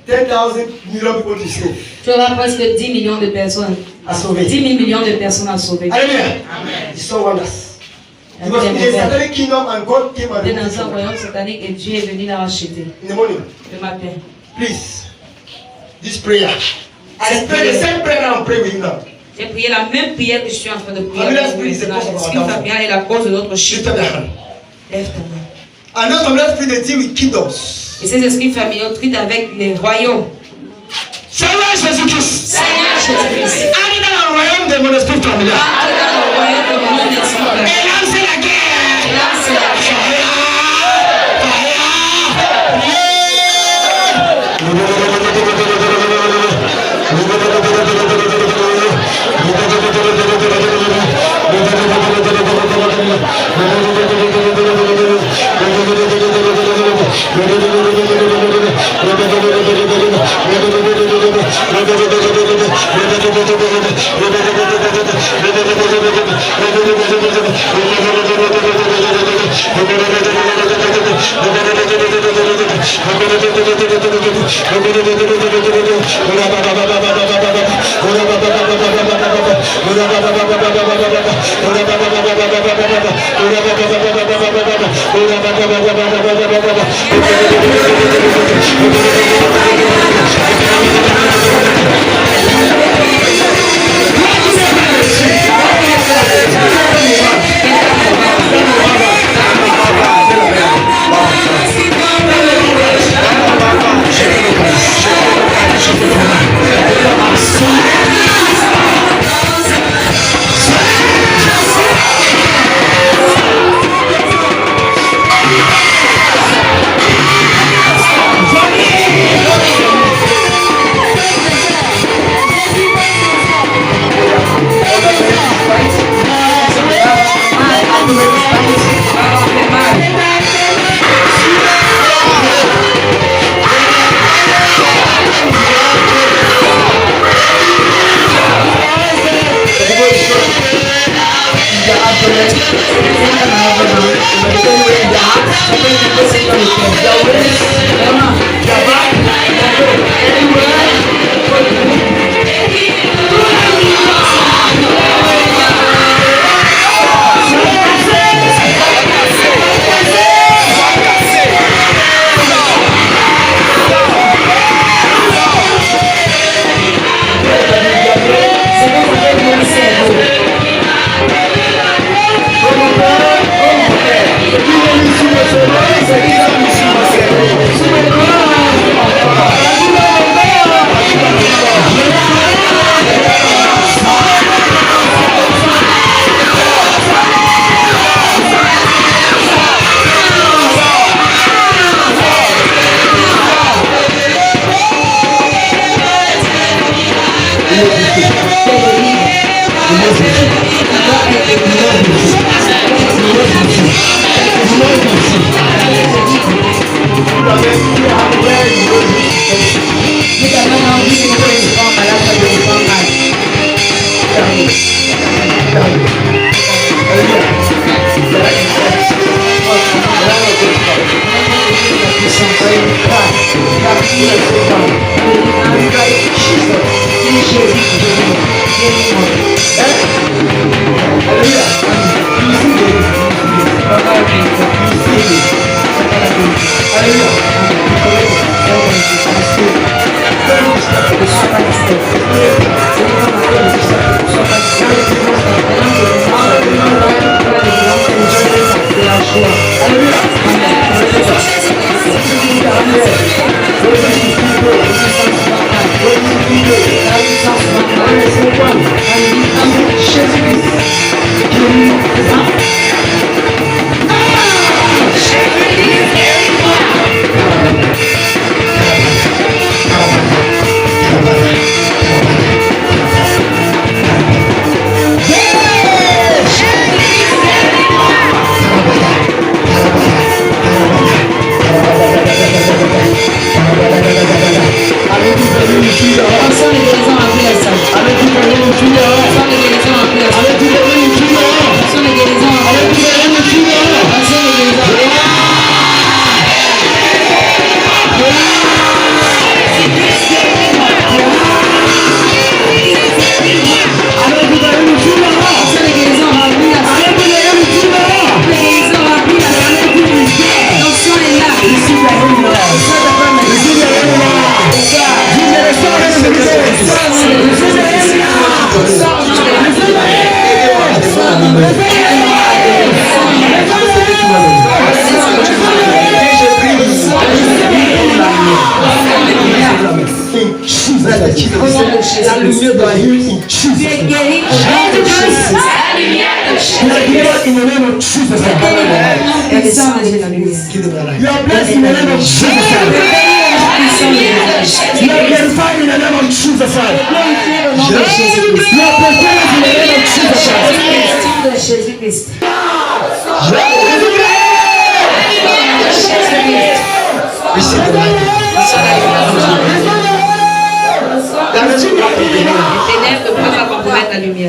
10,000 million people to save. Tu auras presque 10 millions de personnes. À sauver. 10 000 millions de personnes à sauver. Hallelujah. He saw wonders. He was in a satanic kingdom and God came and J'étais removed dans un him royaume satanique et Dieu est venu la racheter in the morning. le matin. Please, this prayer. I pray the same prayer and pray with you now. J'ai prié la même prière que je suis en train de prier. Amen. avec vous maintenant. L'esprit familial est la cause de notre Lift chute. up your hand. Lève ta main. And now some let's pray the deal with kingdoms. Et ces esprits familiaux traitent avec les royaumes. Seigneur Jésus-Christ. Seigneur Jésus-Christ. Allez dans le royaume des mon esprit familial. Entre dans le royaume de mon esprit familial. Et lancez la guerre. Lance la guerre.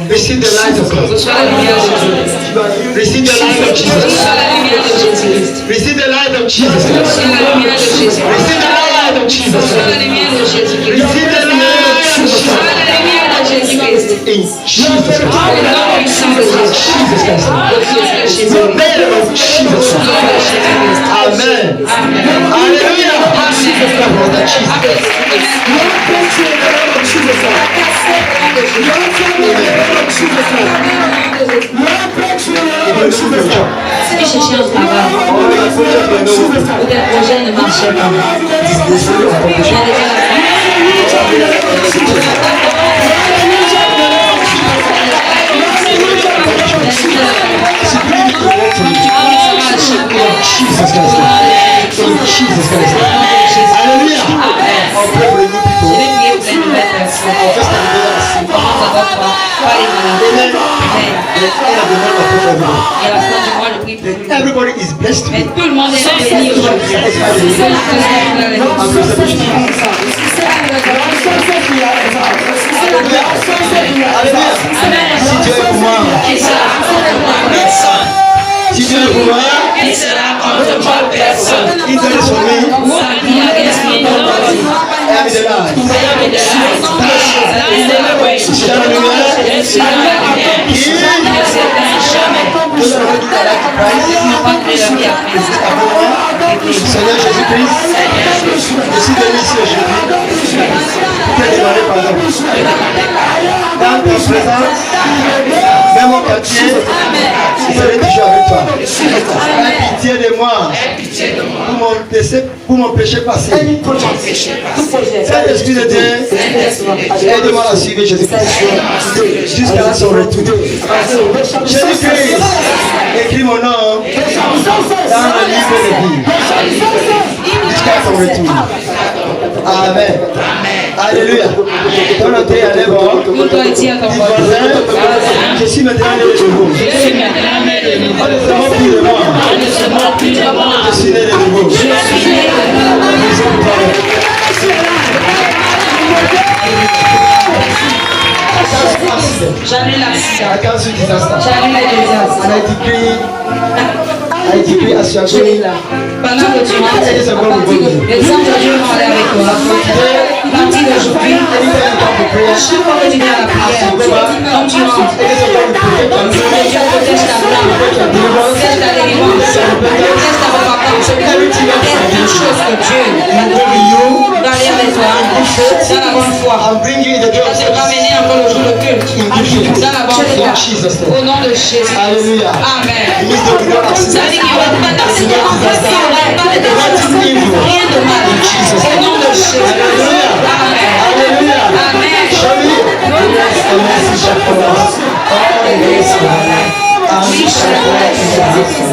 Receive the light of God. Receive the light of Jesus. Receive the light of Jesus. Receive the light of Jesus. Receive the light of Jesus. In Jesus Christ. Amen. Hallelujah. Si tu cherchais un travail, ou des projets ne marchaient pas, Hallelujah. On pray for the new people. Everybody is blessed. Mais tout le monde est béni aujourd'hui. Si Dieu est pour moi, si Dieu est pour moi, il donne son vie. Seigneur Jésus-Christ, je suis venu ici aujourd'hui pour te demander pardon. Dans ta présence, même mon quartier, je serai toujours avec toi. Aie pitié de moi pour mon péché passé. Saint-Esprit de Dieu, aide-moi à suivre Jésus-Christ jusqu'à son retour. Jésus-Christ, écris mon nom dans le livre de vie jusqu'à son retour. Amen. Alléluia. Ton entrée à l'œuvre. Je suis maintenant né de nouveau. On ne se moque plus de moi. Je suis né de nouveau. J'annule l'accident. I cancel disaster. J'annule les désastres. And I decree as you are going. Pendant que tu rentres, les anges de Dieu vont aller avec toi. Partir d'aujourd'hui, chaque fois que tu viens à la prière, quand tu rentres, Dieu protège ta flamme, protège ta délivrance, protège ta repentance, protège toute chose que Dieu va aller avec toi dans la bonne foi. Ça te ramèner encore le jour de culte dans la bonne foi. Jesus' name. Au nom de Jésus. Alléluia. Amen. Ministre de l'Union Ça veut dire qu'il va pas danser, rien de mal. Au nom de Jésus. Alléluia. Alléluia. Amen. Jolie. Merci, cher frère. Oh, yes. We shall bless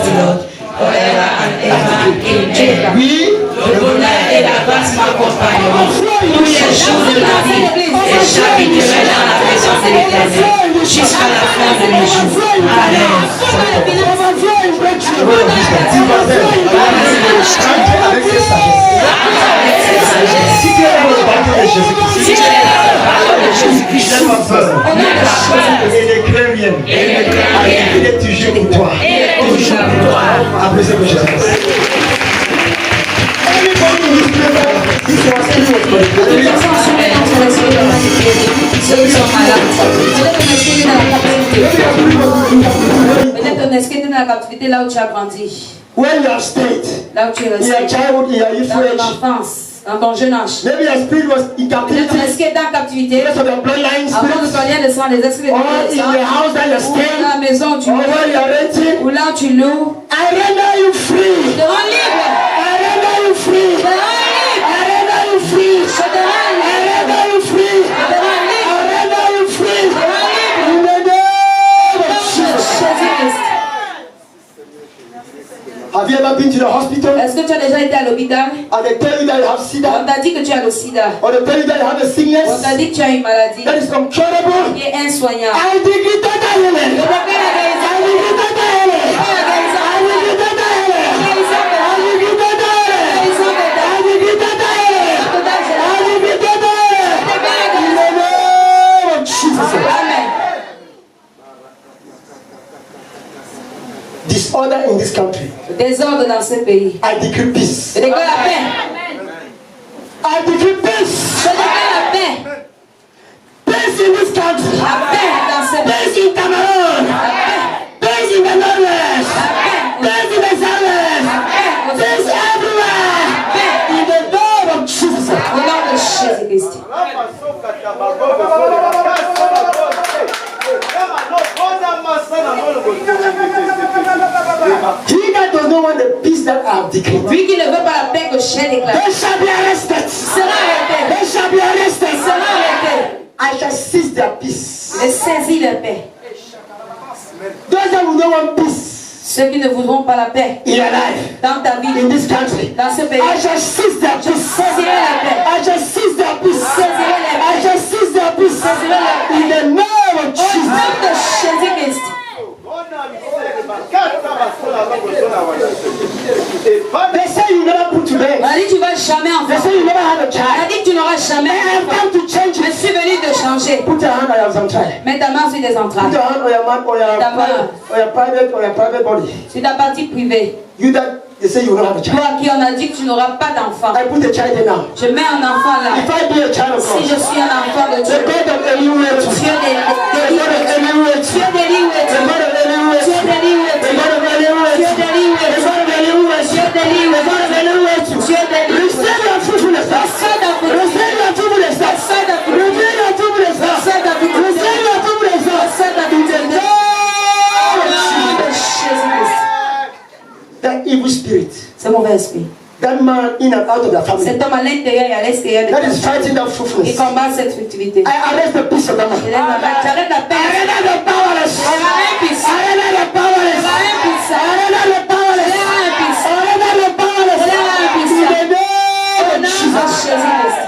the Lord forever and ever. Amen. Oui. Le bonheur et la grâce m'accompagneront tous les jours de ma vie et j'habiterai dans la présence de l'Éternel jusqu'à la fin de mes jours. Amen. Avec cette sagesse. Si tu es dans le baptême de Jésus-Christ, Si tu es dans la parole de Jésus-Christ, il n'a pas peur. on n'a pas peur. Et ne crains rien. Il est toujours pour toi. Toujours pour toi. Applaudissez pour Jésus-Christ. Ceux qui sont malades. Peut-être on est escapé dans la captivité là où tu as grandi, When you are stayed, là où tu es in your resté, childhood, in your youth dans ton age, enfance, dans ton jeune âge. maybe your spirit was in Peut-être on est captivity escapé dans la captivité because of your bloodline avant de spirits, ton lien de sang, les esprits or de in sang, the house that you're ou staying, dans la maison où tu or where you are renting. ou là où tu loues. I render you free. Te rends libre. I render you free. Te rends libre. I render you free. Je te rends I libre. render you free. Je te rends libre. I render you free. Je te rends libre. In the name of Jesus. Jésus-Christ. Have you ever been to the hospital Est-ce que tu as déjà été à l'hôpital? and they tell you that you have On SIDA, t'a dit que tu as le sida. or they tell you that you have a On sickness t'a dit que tu as une maladie that is incurable? qui est insoignable. I decree total healing. Je déclare la I guérison. decree total healing. La guérison. I decree total healing. La guérison. I decree total healing. La guérison. I decree total healing. Total I healing. decree total healing. In the name of Jesus. Amen. Disorder in this country. Désordre dans ce pays. I decree peace. Je déclare la paix. I decree peace. Je déclare la paix. Peace in this country. La paix dans ce pays. Peace in Cameroon. La paix. Peace in the Northwest. La paix. Peace in the Southwest. Peace everywhere. In the name of Jesus. Au nom de Jésus-Christ. He that does not want the peace that I have decreed, Lui qui ne veut pas la paix que j'ai déclarée they shall be arrested. sera arrêté. They shall be arrested. Sera arrêté. I shall seize their peace. Et saisis la paix. Those that will not want peace Ceux qui ne voudront pas la paix in your life, dans ta vie, in this country, dans ce pays, I shall seize their peace. saisirai la paix. I shall seize their peace. Saisirai la I paix. shall seize their peace. Saisirai la paix. In the name of Au nom Jesus. de Jésus-Christ. They say you never put to On bed. a dit tu vas jamais They enfant. say you never have a On a child. dit que tu n'auras jamais I have enfant. come to change Je it. suis venu te changer. Put your hand on your child. Mets ta main sur tes Put entrailles, your hand on your man, on your private body. sur ta partie privée. You that they say you will not have a child. Toi à qui on a dit que tu n'auras pas d'enfant. I put a child there now. Je mets un enfant là. If I be a child of Si je God, suis un enfant de the Dieu, God of Elimelech, the Dieu des God of Elimelech, Dieu des livres, the God of Elimelech, Dieu des livres, the God of Elimelech, Dieu des livres, the God of Elimelech, Dieu des livres, the God of Elimelech. Dieu des livres. Receive your fruitfulness. Receive ta fruit. Receive your fruitfulness. Receive ta fruit. Receive your fruitfulness. Receive ta fruit. Receive your fruitfulness. Receive ta In the fruit. name Au of nom de Jesus. Jésus-Christ. That evil spirit, C'est mauvais esprit. that man in and out of their family, Cet homme à l'intérieur et à l'extérieur de that ta is vie, fighting that qui fruitfulness. combat cette fructivité. I arrest the peace of that man. J'arrête la paix. I render the powerless. Elle a un puissant. I render the powerless. Elle a un puissant. I render the powerless. Elle a un puissant. I render the powerless. Elle a un In puissant. the name Au of nom de Jesus, Jésus-Christ.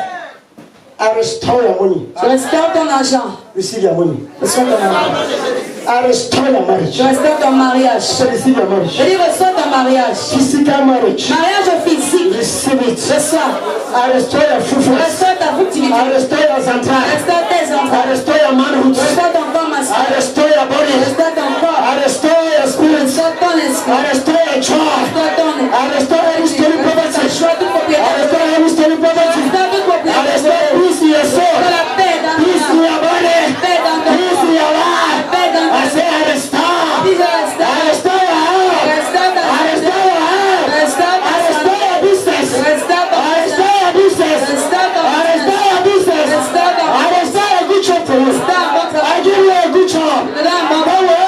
I restore your money. Je restaure ton argent. Receive your money. Reçois ton argent. I restore your marriage. Je restaure ton mariage. So receive your marriage. Je dis reçois ton mariage. Physical marriage. Mariage physique. Receive it. Reçois. I restore your fruitfulness. Restaure ta fructivité. I restore your zantai. Restaure tes I enfants. restore your manhood. Restaure ton corps I masculin. restore your body. Restaure ton corps. I restore your spirit. Restaure ton esprit. I restore your joy. Restaure ton I restore every stolen property. Restaure toute I propriété. restore every stolen property. Restaure toute I propriété. restore peace in your soul. Restaure la paix dans ton Peace in âme. your body. Paix dans ton Peace in corps. your life. Paix dans I ton say I restore. Dis je I restaure. restore your health. Restaure ta I santé. restore your health. Restaure I ta restore santé. your business. Restaure ton I business. restore your business. Restaure ton I business. restore your business. Restaure ton I restore a good job for you. Restaure un bon I travail. give you a good job. Je te donne un bon That will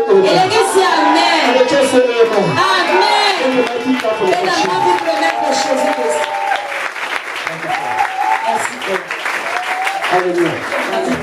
Amen. l'église dit Amen. And the church say Amen. Amen. And the mighty God for Et the la church. main vous permettre de choisir de ça. Merci. Hallelujah.